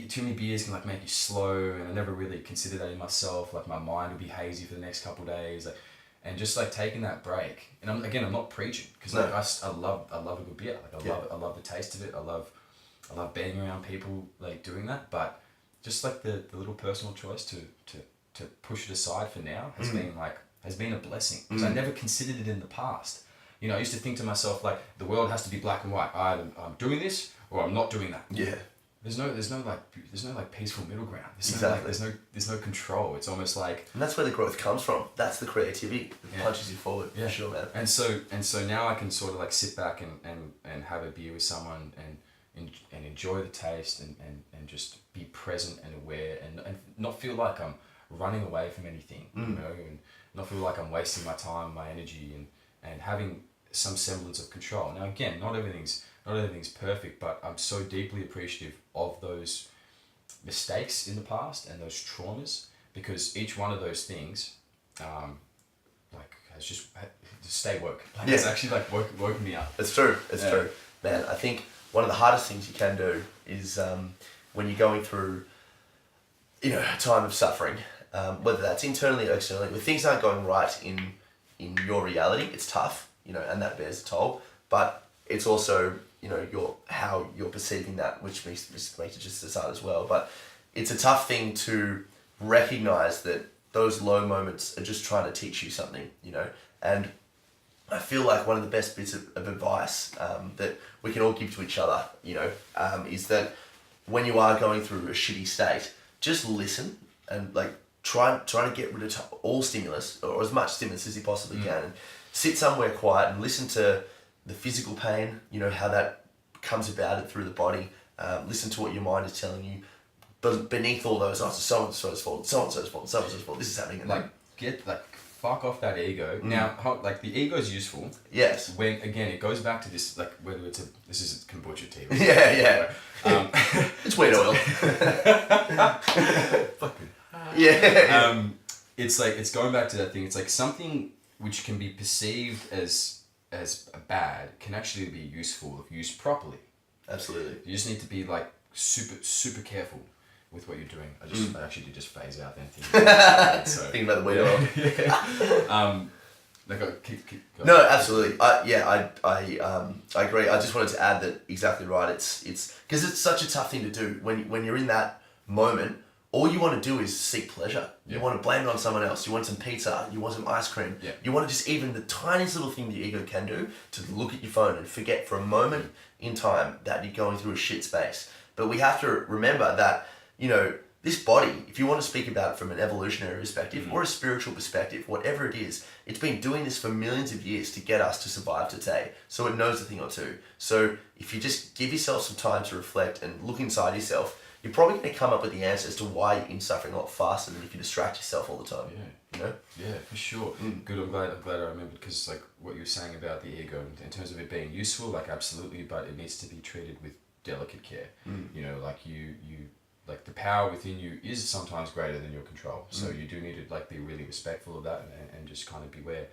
too many beers can like make you slow, and I never really considered that in myself. Like my mind would be hazy for the next couple of days, like, and just like taking that break. And I'm not preaching, because like I love a good beer. Like I love the taste of it. I love being around people like doing that. But just like the little personal choice to push it aside for now has been a blessing, because I never considered it in the past. You know, I used to think to myself like the world has to be black and white. I'm doing this or I'm not doing that. Yeah. There's no peaceful middle ground. There's no control. It's almost like, and that's where the growth comes from. That's the creativity that punches you forward. Yeah. For sure, man. And so now I can sort of like sit back and have a beer with someone and enjoy the taste and just be present and aware and not feel like I'm running away from anything, you know, and not feel like I'm wasting my time, my energy, and having some semblance of control. Now again, not everything's perfect, but I'm so deeply appreciative of those mistakes in the past and those traumas, because each one of those things like has just to stay woke. Like it's actually like woken me up. It's true. It's true. Man, I think one of the hardest things you can do is when you're going through, you know, a time of suffering, whether that's internally or externally, when things aren't going right in your reality, it's tough, you know, and that bears a toll. But it's also, you know, how you're perceiving that, which makes it just as hard as well. But it's a tough thing to recognize that those low moments are just trying to teach you something, you know. And I feel like one of the best bits of advice that we can all give to each other, you know, is that when you are going through a shitty state, just listen and like try to get rid of all stimulus, or as much stimulus as you possibly can, and sit somewhere quiet and listen to the physical pain, you know, how that comes about it through the body. Listen to what your mind is telling you. But beneath all those, so-and-so's fault, so-and-so's fault, so-and-so's fault, this is happening. And like, fuck off that ego. Now, like, the ego is useful. Yes. When, again, it goes back to this, like, whether it's this is kombucha tea. Yeah. It's weird oil. Fucking. Yeah. It's like, it's going back to that thing. It's like something which can be perceived as bad can actually be useful if used properly. Absolutely. You just need to be like super careful with what you're doing. I actually did just phase out then Thinking about the weed oil. Yeah. Keep going. No, absolutely. I agree. I just wanted to add that exactly right. It's because it's such a tough thing to do when you're in that moment. All you want to do is seek pleasure. You want to blame it on someone else. You want some pizza. You want some ice cream. Yeah. You want to just even the tiniest little thing the ego can do to look at your phone and forget for a moment in time that you're going through a shit space. But we have to remember that, this body, if you want to speak about it from an evolutionary perspective or a spiritual perspective, whatever it is, it's been doing this for millions of years to get us to survive today. So it knows a thing or two. So if you just give yourself some time to reflect and look inside yourself, you're probably going to come up with the answer as to why you're suffering a lot faster than if you distract yourself all the time. Yeah. Yeah, for sure. Good. I'm glad I remembered, because like what you were saying about the ego in terms of it being useful, like absolutely, but it needs to be treated with delicate care. Like you like the power within you is sometimes greater than your control. So you do need to like be really respectful of that and just kind of beware.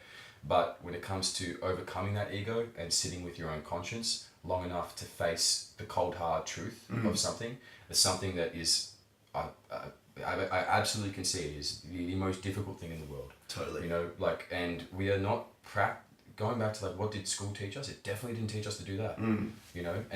But when it comes to overcoming that ego and sitting with your own conscience long enough to face the cold hard truth of something, it's something that is, I absolutely can see it is the most difficult thing in the world. Totally. And we are not going back to like, what did school teach us? It definitely didn't teach us to do that. And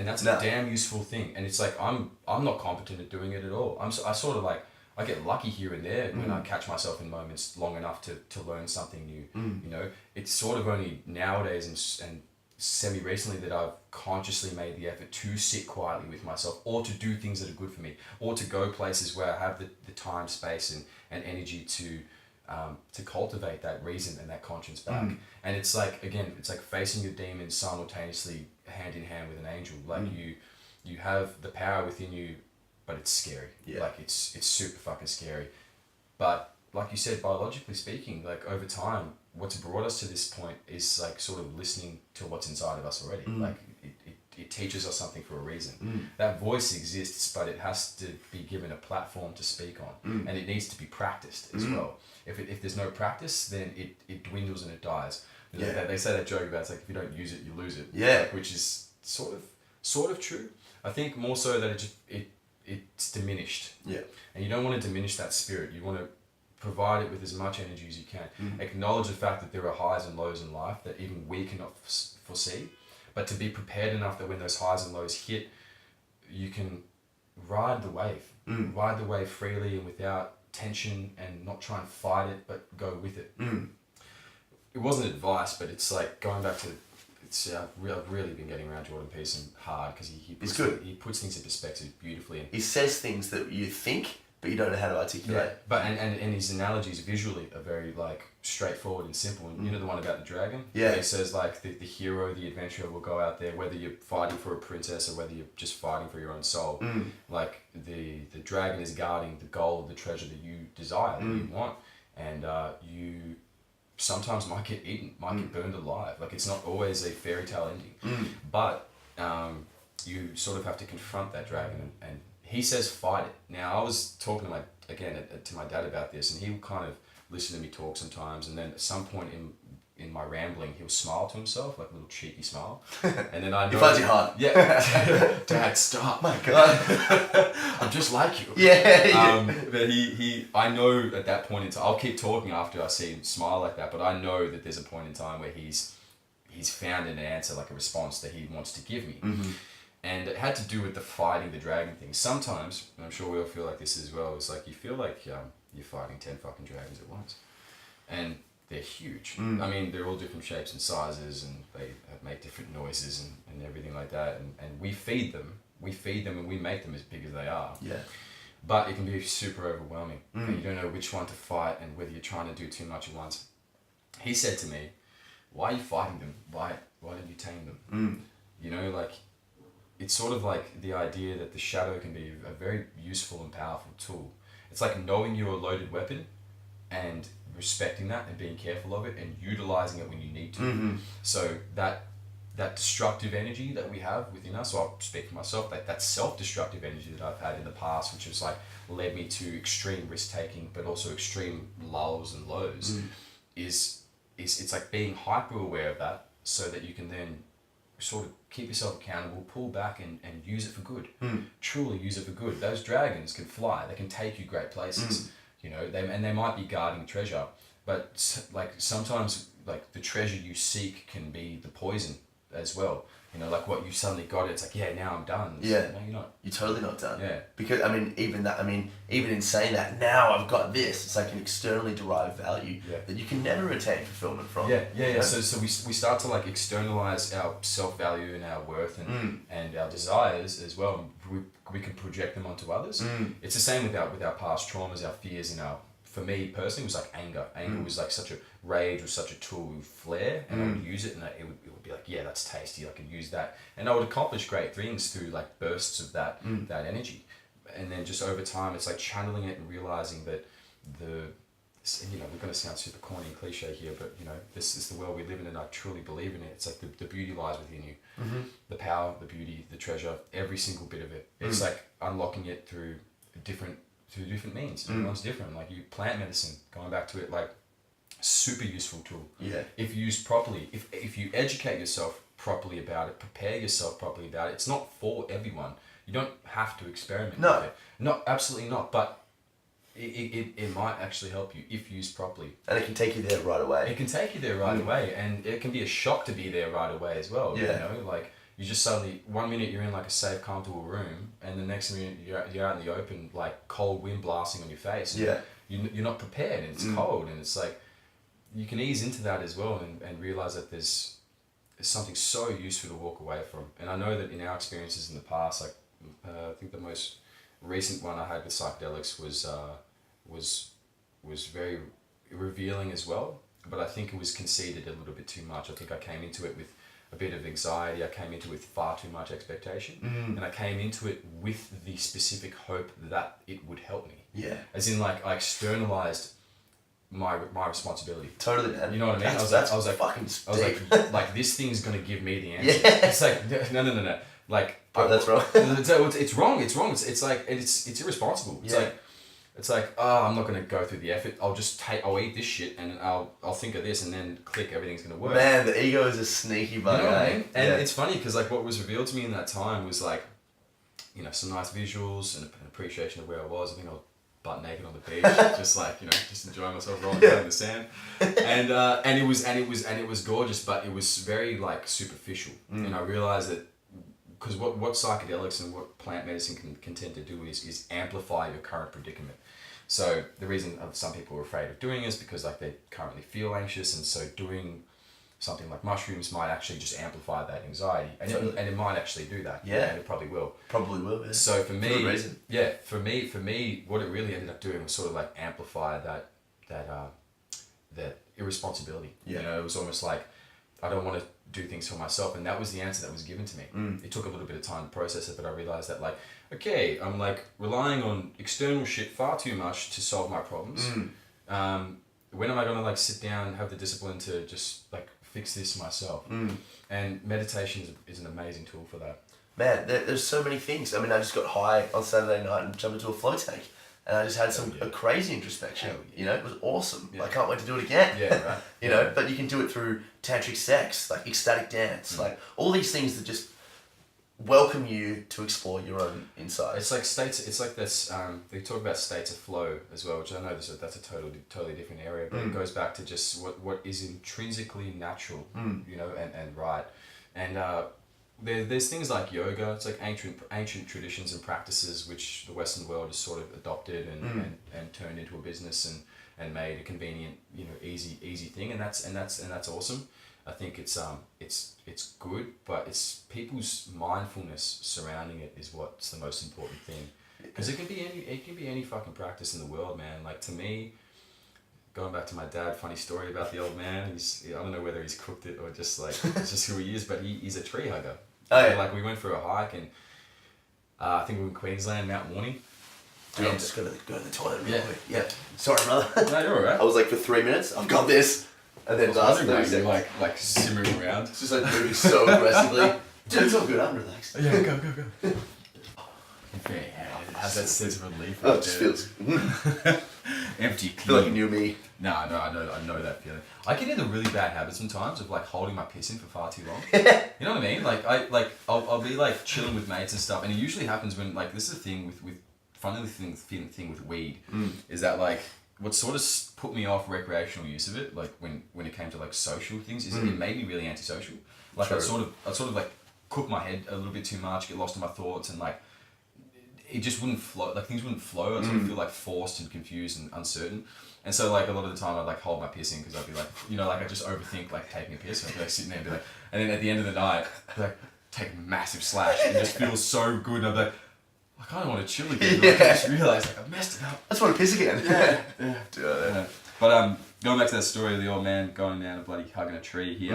that's a damn useful thing. And it's like, I'm not competent at doing it at all. I sort of like, I get lucky here and there when I catch myself in moments long enough to learn something new. It's sort of only nowadays and semi-recently that I've consciously made the effort to sit quietly with myself, or to do things that are good for me, or to go places where I have the time, space and energy to cultivate that reason and that conscience back. And it's like, again, it's like facing your demons simultaneously, hand in hand with an angel. Like you have the power within you, but it's scary. Like it's super fucking scary. But like you said, biologically speaking, like over time, what's brought us to this point is like sort of listening to what's inside of us already. Like it teaches us something for a reason. That voice exists, but it has to be given a platform to speak on, and it needs to be practiced as well. If there's no practice, then it dwindles and it dies. They say that joke about, it's like, if you don't use it, you lose it. Like, which is sort of true. I think more so that it's diminished. And you don't want to diminish that spirit. You want to provide it with as much energy as you can. Acknowledge the fact that there are highs and lows in life that even we cannot foresee, but to be prepared enough that when those highs and lows hit, you can ride the wave freely and without tension, and not try and fight it, but go with it. It wasn't advice, but it's like going back to, I've really been getting around Jordan Peterson hard, because he puts things in perspective beautifully. He says things that you think, but you don't know how to articulate. But and his analogies visually are very like straightforward and simple. And you know the one about the dragon? He says like the hero, the adventurer will go out there, whether you're fighting for a princess or whether you're just fighting for your own soul. Like the dragon is guarding the gold, the treasure that you desire, that you want. And you sometimes might get eaten, might get burned alive. Like, it's not always a fairy tale ending. But you sort of have to confront that dragon, and he says fight it. Now, I was talking to my dad about this, and he would kind of listen to me talk sometimes, and then at some point in my rambling, he'll smile to himself, like a little cheeky smile. And then I know... He finds it hard. Yeah. Dad, stop. My God. I'm just like you. Yeah. But I know at that point in time, I'll keep talking after I see him smile like that, but I know that there's a point in time where he's found an answer, like a response that he wants to give me. And it had to do with the fighting the dragon thing. Sometimes, and I'm sure we all feel like this as well, it's like you feel like you're fighting 10 fucking dragons at once. And they're huge. I mean, they're all different shapes and sizes, and they make different noises and everything like that. And we feed them. And we make them as big as they are. Yeah. But it can be super overwhelming. And you don't know which one to fight and whether you're trying to do too much at once. He said to me, why are you fighting them? Why don't you tame them? You know, like, it's sort of like the idea that the shadow can be a very useful and powerful tool. It's like knowing you're a loaded weapon and respecting that and being careful of it and utilizing it when you need to. So that destructive energy that we have within us, so I'll speak for myself, that self-destructive energy that I've had in the past, which has like led me to extreme risk-taking, but also extreme lulls and lows, is it's like being hyper-aware of that, so that you can then sort of keep yourself accountable, pull back and use it for good. Truly use it for good. Those dragons can fly. They can take you great places. You know, they might be guarding treasure, but like sometimes like the treasure you seek can be the poison as well. You know, like what you suddenly got, it's like, yeah, now I'm done. It's Yeah. like, no, you're not. You're totally not done. Yeah. Because, even in saying that, now I've got this, it's like an externally derived value that you can never retain fulfillment from. Yeah. So we start to like externalize our self-value and our worth and our desires as well. We can project them onto others. It's the same with our past traumas, our fears, and for me personally, it was like anger. Anger was like rage was such a tool with flair, and I would use it, and it would be like, yeah, that's tasty, I can use that. And I would accomplish great things through like bursts of that energy. And then just over time, it's like channeling it and realizing that you know, we're going to sound super corny and cliche here, but you know, this is the world we live in, and I truly believe in it. It's like the beauty lies within you. The power, the beauty, the treasure, every single bit of it. It's like unlocking it through different means. Everyone's different. Like plant medicine, going back to it, like super useful tool. Yeah. If used properly, if you educate yourself properly about it, prepare yourself properly about it, it's not for everyone. You don't have to experiment with it. Not absolutely not, but it might actually help you if used properly. And it can take you there right away. It can take you there right away, and it can be a shock to be there right away as well. Yeah. You know, like you just suddenly, 1 minute you're in like a safe, comfortable room, and the next minute you're out in the open, like cold wind blasting on your face. And you're not prepared, and it's cold, and it's like, you can ease into that as well and realize that there's something so useful to walk away from. And I know that in our experiences in the past, like I think the most recent one I had with psychedelics was very revealing as well, but I think it was conceded a little bit too much. I think I came into it with a bit of anxiety. I came into it with far too much expectation, and I came into it with the specific hope that it would help me. Yeah. As in, like, I externalized my responsibility. Totally, man. You know what I mean? I was like, this thing's gonna give me the answer. Yeah. It's like, no. Like, that's wrong. It's wrong. It's like, it's irresponsible. It's like, oh, I'm not gonna go through the effort. I'll eat this shit, and I'll think of this, and then click, everything's gonna work. Man, the ego is a sneaky bug. You know what I mean? And it's funny because like what was revealed to me in that time was like, you know, some nice visuals and an appreciation of where I was. I think I was butt naked on the beach, just like, you know, just enjoying myself rolling down in the sand, and it was gorgeous, but it was very like superficial, and I realized that. Because what psychedelics and what plant medicine can tend to do is amplify your current predicament. So the reason some people are afraid of doing it is because like they currently feel anxious, and so doing something like mushrooms might actually just amplify that anxiety, and it might actually do that. Yeah, and it probably will. Probably will. Yeah. So for me, for me, what it really ended up doing was sort of like amplify that irresponsibility. Yeah. You know, it was almost like, I don't want to do things for myself, and that was the answer that was given to me. It took a little bit of time to process it, but I realized that like, okay, I'm like relying on external shit far too much to solve my problems. When am I gonna like sit down and have the discipline to just like fix this myself? And meditation is an amazing tool for that. Man, there's so many things. I mean, I just got high on Saturday night and jumped into a flow tank. And I just had a crazy introspection. You know, it was awesome. I can't wait to do it again. Yeah, right. You know, but you can do it through tantric sex, like ecstatic dance, like all these things that just welcome you to explore your own insides. It's like states. It's like this. They talk about states of flow as well, which I know that's a totally different area, but it goes back to just what is intrinsically natural, you know, and right, and. There's things like yoga. It's like ancient traditions and practices which the Western world has sort of adopted and turned into a business and made a convenient, you know, easy thing, and that's awesome. I think it's good, but it's people's mindfulness surrounding it is what's the most important thing, because it can be any fucking practice in the world, man. Like, to me, going back to my dad, funny story about the old man. I don't know whether he's cooked it or just like it's just who he is, but he's a tree hugger. Oh, yeah. Like, we went for a hike, and I think we were in Queensland, Mount Warning. Dude, I'm just gonna go to the toilet real quick. Yeah. Sorry, brother. No, you're alright. I was like, for 3 minutes, I've got this. And then last 30 seconds. You're like simmering around. It's just like moving so aggressively. Dude, it's all good, I'm relaxed. Yeah, go. Yeah, it has that sense of relief. Oh, it just feels Empty, I feel like clean. you knew me. No, I know that feeling. I get into really bad habits sometimes of like holding my piss in for far too long. You know what I mean? Like I'll be like chilling with mates and stuff, and it usually happens when like this is the thing with funny thing with weed is that like what sort of put me off recreational use of it, like when it came to like social things, is it made me really antisocial. Like I'd sort of like cook my head a little bit too much, get lost in my thoughts, and like it just wouldn't flow. Like things wouldn't flow. I'd sort of feel like forced and confused and uncertain. And so like a lot of the time I'd like hold my piss in because I'd be like, you know, like I just overthink like taking a piss. I'd be like sitting there and be like, and then at the end of the night, I'd be like take a massive slash and it just feels so good. And I'd be like, I kind of want to chill again. Like, I just realised like I messed it up. I just want to piss again. Yeah. Yeah. But going back to that story of the old man going down and bloody hugging a tree, he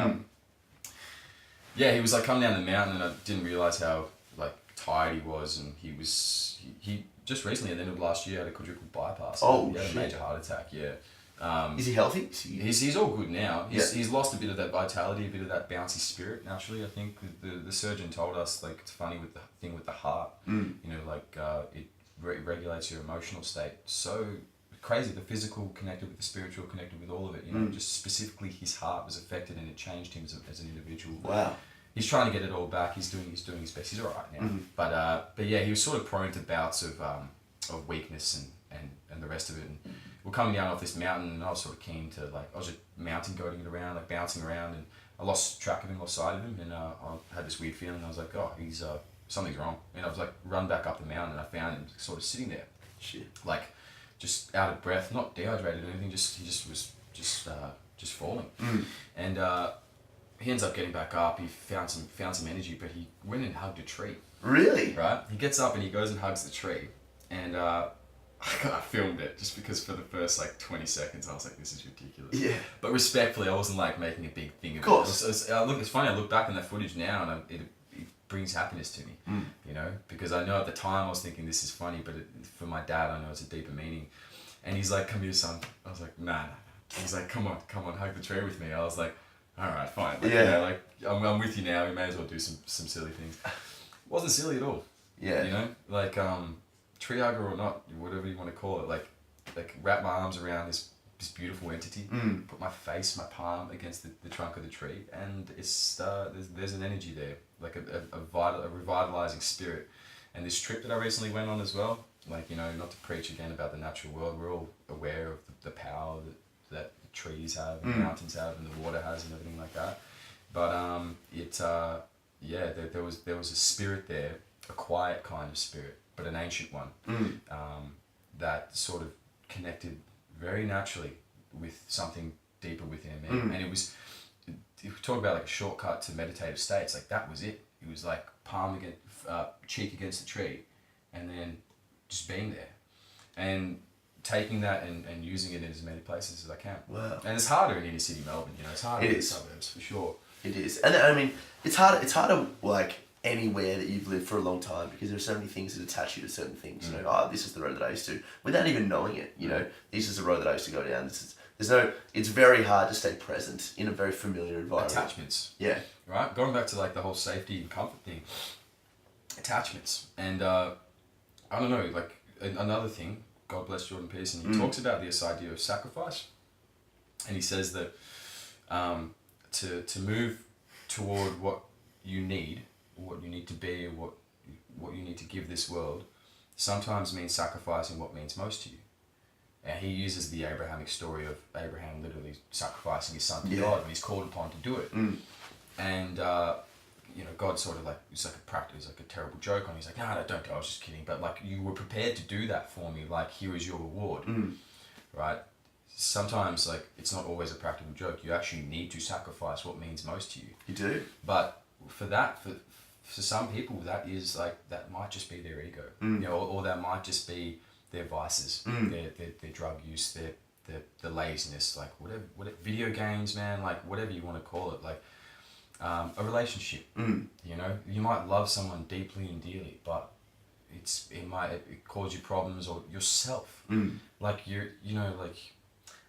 he was like coming down the mountain and I didn't realise how like tired he was, and he just recently at the end of last year had a quadruple bypass. Oh, he had a major heart attack. Is he healthy? He's all good now. He's lost a bit of that vitality, a bit of that bouncy spirit naturally. I think the surgeon told us like it's funny with the thing with the heart. You know, like it regulates your emotional state. So crazy. The physical connected with the spiritual, connected with all of it. You know, just specifically his heart was affected and it changed him as an individual. Wow. He's trying to get it all back. He's doing his best. He's all right now. But yeah, he was sort of prone to bouts of weakness and the rest of it. And we're coming down off this mountain, and I was sort of keen to like I was just mountain goating it around, like bouncing around, and I lost track of him, lost sight of him, and I had this weird feeling. I was like, oh, he's something's wrong. And I was like, run back up the mountain, and I found him sort of sitting there, like just out of breath, not dehydrated or anything. He just was falling, and. He ends up getting back up. He found some energy, but he went and hugged a tree. Really? Right? He gets up and he goes and hugs the tree, and I filmed it just because for the first like 20 seconds I was like, this is ridiculous. Yeah. But respectfully, I wasn't like making a big thing of it. Of course. It's funny. I look back on that footage now, and it brings happiness to me. You know, because I know at the time I was thinking this is funny, but for my dad, I know it's a deeper meaning. And he's like, "Come here, son." I was like, "Nah." He's like, "Come on, hug the tree with me." I was like, all right, fine. Like, you know, like I'm with you now. We may as well do some silly things. It wasn't silly at all. Yeah. You know, like tree hugger or not, whatever you want to call it. Like wrap my arms around this beautiful entity. Put my palm against the trunk of the tree, and it's there's an energy there, like a revitalizing spirit. And this trip that I recently went on as well. Like, you know, not to preach again about the natural world. We're all aware of the power that trees have and mountains have and the water has and everything like that, but there was a spirit there, a quiet kind of spirit, but an ancient one, that sort of connected very naturally with something deeper within me. And it was, if we talk about like a shortcut to meditative states, like that was it. It was like palm against cheek against the tree, and then just being there and taking that and using it in as many places as I can. Wow. And it's harder in inner city Melbourne, you know, it's harder in the suburbs for sure. It is. And I mean, it's harder like anywhere that you've lived for a long time, because there are so many things that attach you to certain things. You know, oh, this is the road that I used to, without even knowing it, you know, this is the road that I used to go down. It's very hard to stay present in a very familiar environment. Attachments. Yeah. Right? Going back to like the whole safety and comfort thing. Attachments. And I don't know, like another thing, God bless Jordan Peterson, he talks about this idea of sacrifice, and he says that to move toward what you need to be, or what you need to give this world, sometimes means sacrificing what means most to you. And he uses the Abrahamic story of Abraham literally sacrificing his son to God when he's called upon to do it. And you know, God sort of like, it's like a practice, like a terrible joke on. He's like, no, don't go, I was just kidding. But like, you were prepared to do that for me. Like, here is your reward, right? Sometimes like, it's not always a practical joke. You actually need to sacrifice what means most to you. You do. But for some people, that is like, that might just be their ego, you know, or that might just be their vices, their drug use, their laziness, like whatever, video games, man, like whatever you want to call it, like, a relationship, you know, you might love someone deeply and dearly, but it cause you problems, or yourself, like you know, like,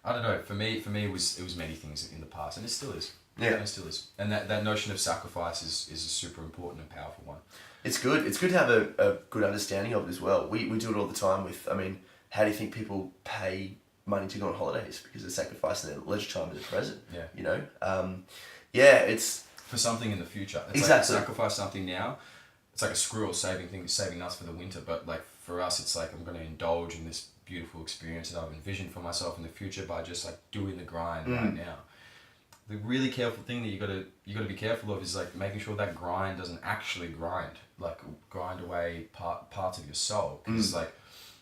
I don't know, for me it was many things in the past, and it still is. Yeah. It still is. And that notion of sacrifice is a super important and powerful one. It's good to have a good understanding of it as well. We do it all the time with, I mean, how do you think people pay money to go on holidays? Because they're sacrificing their leisure time in the present. Yeah. You know? It's... For something in the future. It's exactly. like sacrifice something now. It's like a squirrel saving nuts for the winter, but like for us, it's like I'm going to indulge in this beautiful experience that I've envisioned for myself in the future by just like doing the grind right now. The really careful thing that you got to be careful of is like making sure that grind doesn't actually grind away parts of your soul. Because like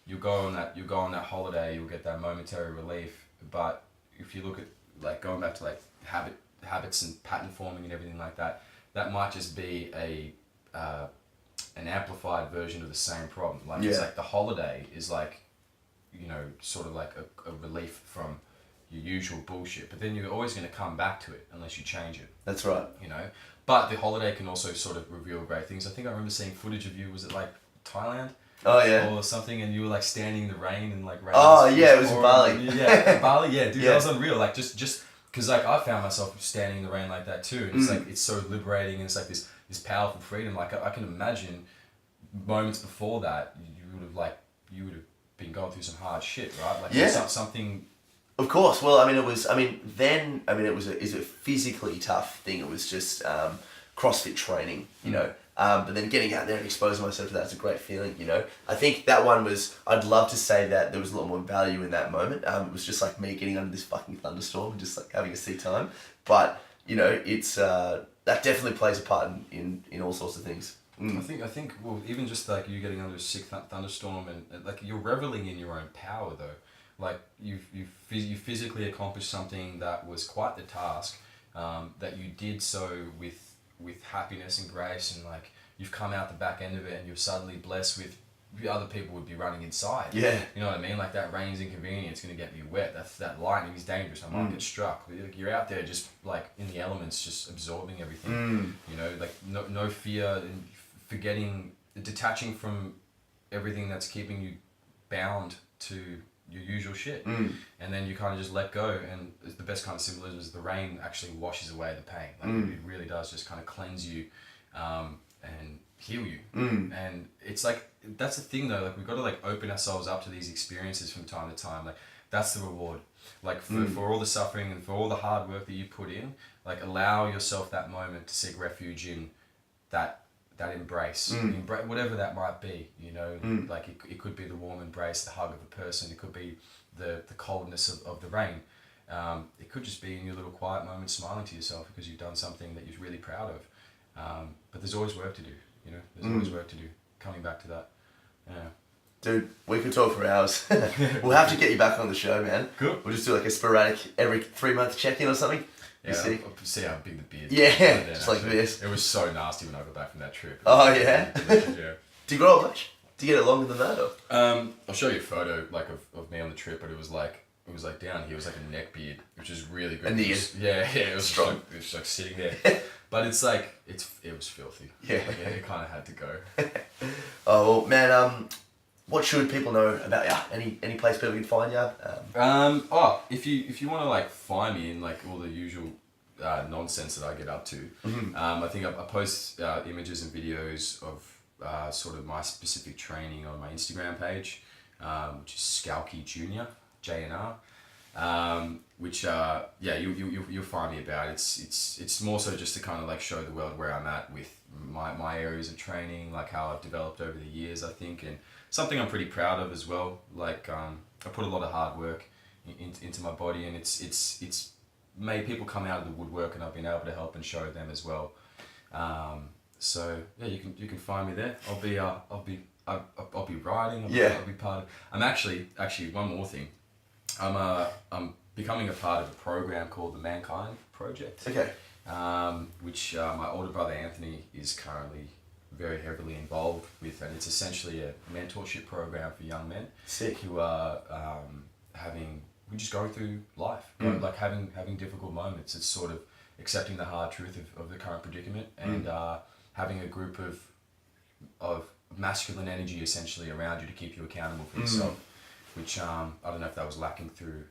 you go on that holiday, you'll get that momentary relief. But if you look at like going back to like habits and pattern forming and everything like that, that might just be an amplified version of the same problem. Like it's like the holiday is like, you know, sort of like a relief from your usual bullshit, but then you're always going to come back to it unless you change it. That's right. You know, but the holiday can also sort of reveal great things. I think I remember seeing footage of you, was it like Thailand? Oh yeah. Or something, and you were like standing in the rain and like rain. Oh yeah, it was in Bali. Yeah, Bali. Yeah, dude, that was unreal. Like just because like I found myself standing in the rain like that too, and it's like it's so liberating, and it's like this powerful freedom. Like I can imagine moments before that you would have been going through some hard shit, right? Like something. Of course. Well, I mean, it was a physically tough thing. It was just CrossFit training, you know. But then getting out there and exposing myself to that's a great feeling, you know. I think that one was, I'd love to say that there was a lot more value in that moment. It was just like me getting under this fucking thunderstorm and just like having a sea time. But, you know, it's that definitely plays a part in all sorts of things. I think well, even just like you getting under a sick thunderstorm and like you're reveling in your own power though. Like you physically accomplished something that was quite the task, that you did so with happiness and grace, and like you've come out the back end of it and you're suddenly blessed with other people would be running inside. Yeah. You know what I mean? Like that rain's inconvenient, it's gonna get me wet. That lightning is dangerous, I might get struck. You're out there just like in the elements, just absorbing everything. You know, like no fear and forgetting, detaching from everything that's keeping you bound to your usual shit, and then you kind of just let go, and the best kind of symbolism is the rain actually washes away the pain. Like it really does just kind of cleanse you and heal you. And it's like, that's the thing though, like we've got to like open ourselves up to these experiences from time to time. Like that's the reward, like for all the suffering and for all the hard work that you put in. Like allow yourself that moment to seek refuge in that embrace, whatever that might be, you know. Like it could be the warm embrace, the hug of a person, it could be the coldness of the rain, it could just be in your little quiet moment smiling to yourself because you've done something that you're really proud of, but there's always work to do, you know. There's always work to do, coming back to that. Dude, we could talk for hours. We'll have to get you back on the show, man. Cool. We'll just do like a sporadic every 3-month check-in or something. Yeah, I'll see how big the beard is. Yeah, just like this. It was so nasty when I got back from that trip. Oh yeah? Yeah. Do you grow up much? Do you get it longer than that? Or? I'll show you a photo like of me on the trip, but it was like down here. It was like a neck beard, which is really good. It was strong. It was like sitting there, but it's like it was filthy. Yeah, like, it kind of had to go. Oh well, man. What should people know about you? Any place people can find you? If you want to like find me in like all the usual nonsense that I get up to, I think I post images and videos of sort of my specific training on my Instagram page, which is Skalky Jr. JNR, which you'll find me about. It's more so just to kind of like show the world where I'm at with my areas of training, like how I've developed over the years, I think, and something I'm pretty proud of as well. Like I put a lot of hard work into my body, and it's made people come out of the woodwork, and I've been able to help and show them as well. So yeah, you can find me there. I'll be writing. I'll be part of. I'm actually one more thing. I'm becoming a part of a program called the Mankind Project. Okay. Which my older brother Anthony is currently very heavily involved with, and it's essentially a mentorship program for young men. Sick. Who are we're just going through life, like having difficult moments. It's sort of accepting the hard truth of the current predicament, and having a group of masculine energy essentially around you to keep you accountable for yourself. Which I don't know if that was lacking through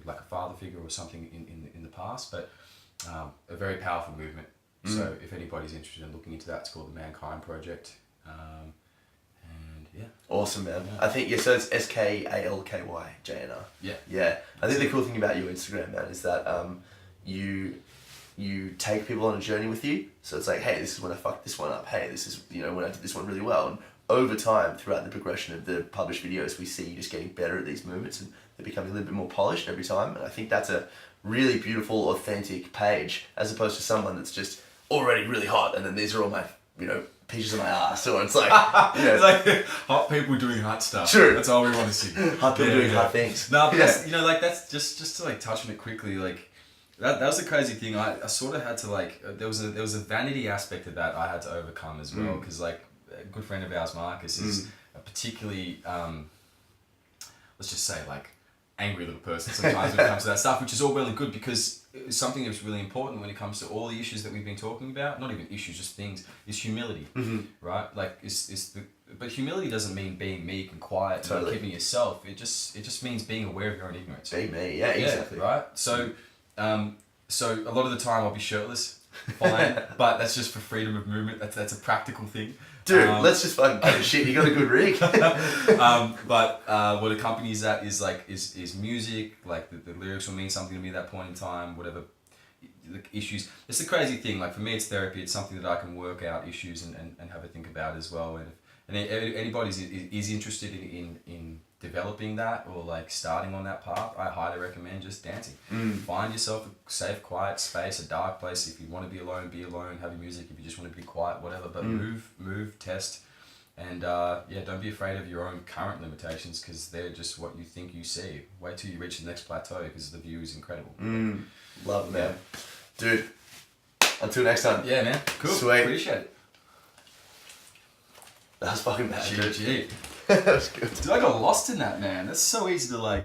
like a father figure or something in the past, but a very powerful movement. So if anybody's interested in looking into that, it's called the Mankind Project. And Yeah. Awesome, man. Yeah. I think, so it's SKALKYJNR. Yeah. Yeah. I think the cool thing about your Instagram, man, is that you take people on a journey with you. So it's like, hey, this is when I fucked this one up. Hey, this is, when I did this one really well. And over time, throughout the progression of the published videos, we see you just getting better at these movements and they're becoming a little bit more polished every time. And I think that's a really beautiful, authentic page, as opposed to someone that's just already really hot and then these are all my, pictures of my ass. Or it's like, It's like hot people doing hot stuff. True. That's all we want to see. hot people doing hot things. No, but that's, that's just to like touch on it quickly, like that was the crazy thing. I sort of had to like, there was a vanity aspect of that I had to overcome as well, because like a good friend of ours, Marcus, is a particularly, let's just say like angry little person sometimes when it comes to that stuff, which is all well and good because it's something that's really important when it comes to all the issues that we've been talking about, not even issues, just things, is humility, right? Like but humility doesn't mean being meek and quiet and like keeping yourself. It just means being aware of your own ignorance. Be me, yeah, exactly. Right? So a lot of the time I'll be shirtless, fine, but that's just for freedom of movement. That's a practical thing. Dude, let's just fucking cut shit. You got a good rig. But what accompanies that is like is music. Like the lyrics will mean something to me at that point in time. Whatever the issues. It's the crazy thing. Like for me, it's therapy. It's something that I can work out issues and have a think about as well. And anybody is interested in developing that or like starting on that path, I highly recommend just dancing. Find yourself a safe, quiet space, a dark place. If you want to be alone, have your music. If you just want to be quiet, whatever. But move, test, and don't be afraid of your own current limitations because they're just what you think you see. Wait till you reach the next plateau because the view is incredible. Love it, man. Dude, until next time. Yeah, man. Cool. Sweet. Appreciate it. That was fucking bad. Gee. That was good. Dude, I got lost in that, man. That's so easy to like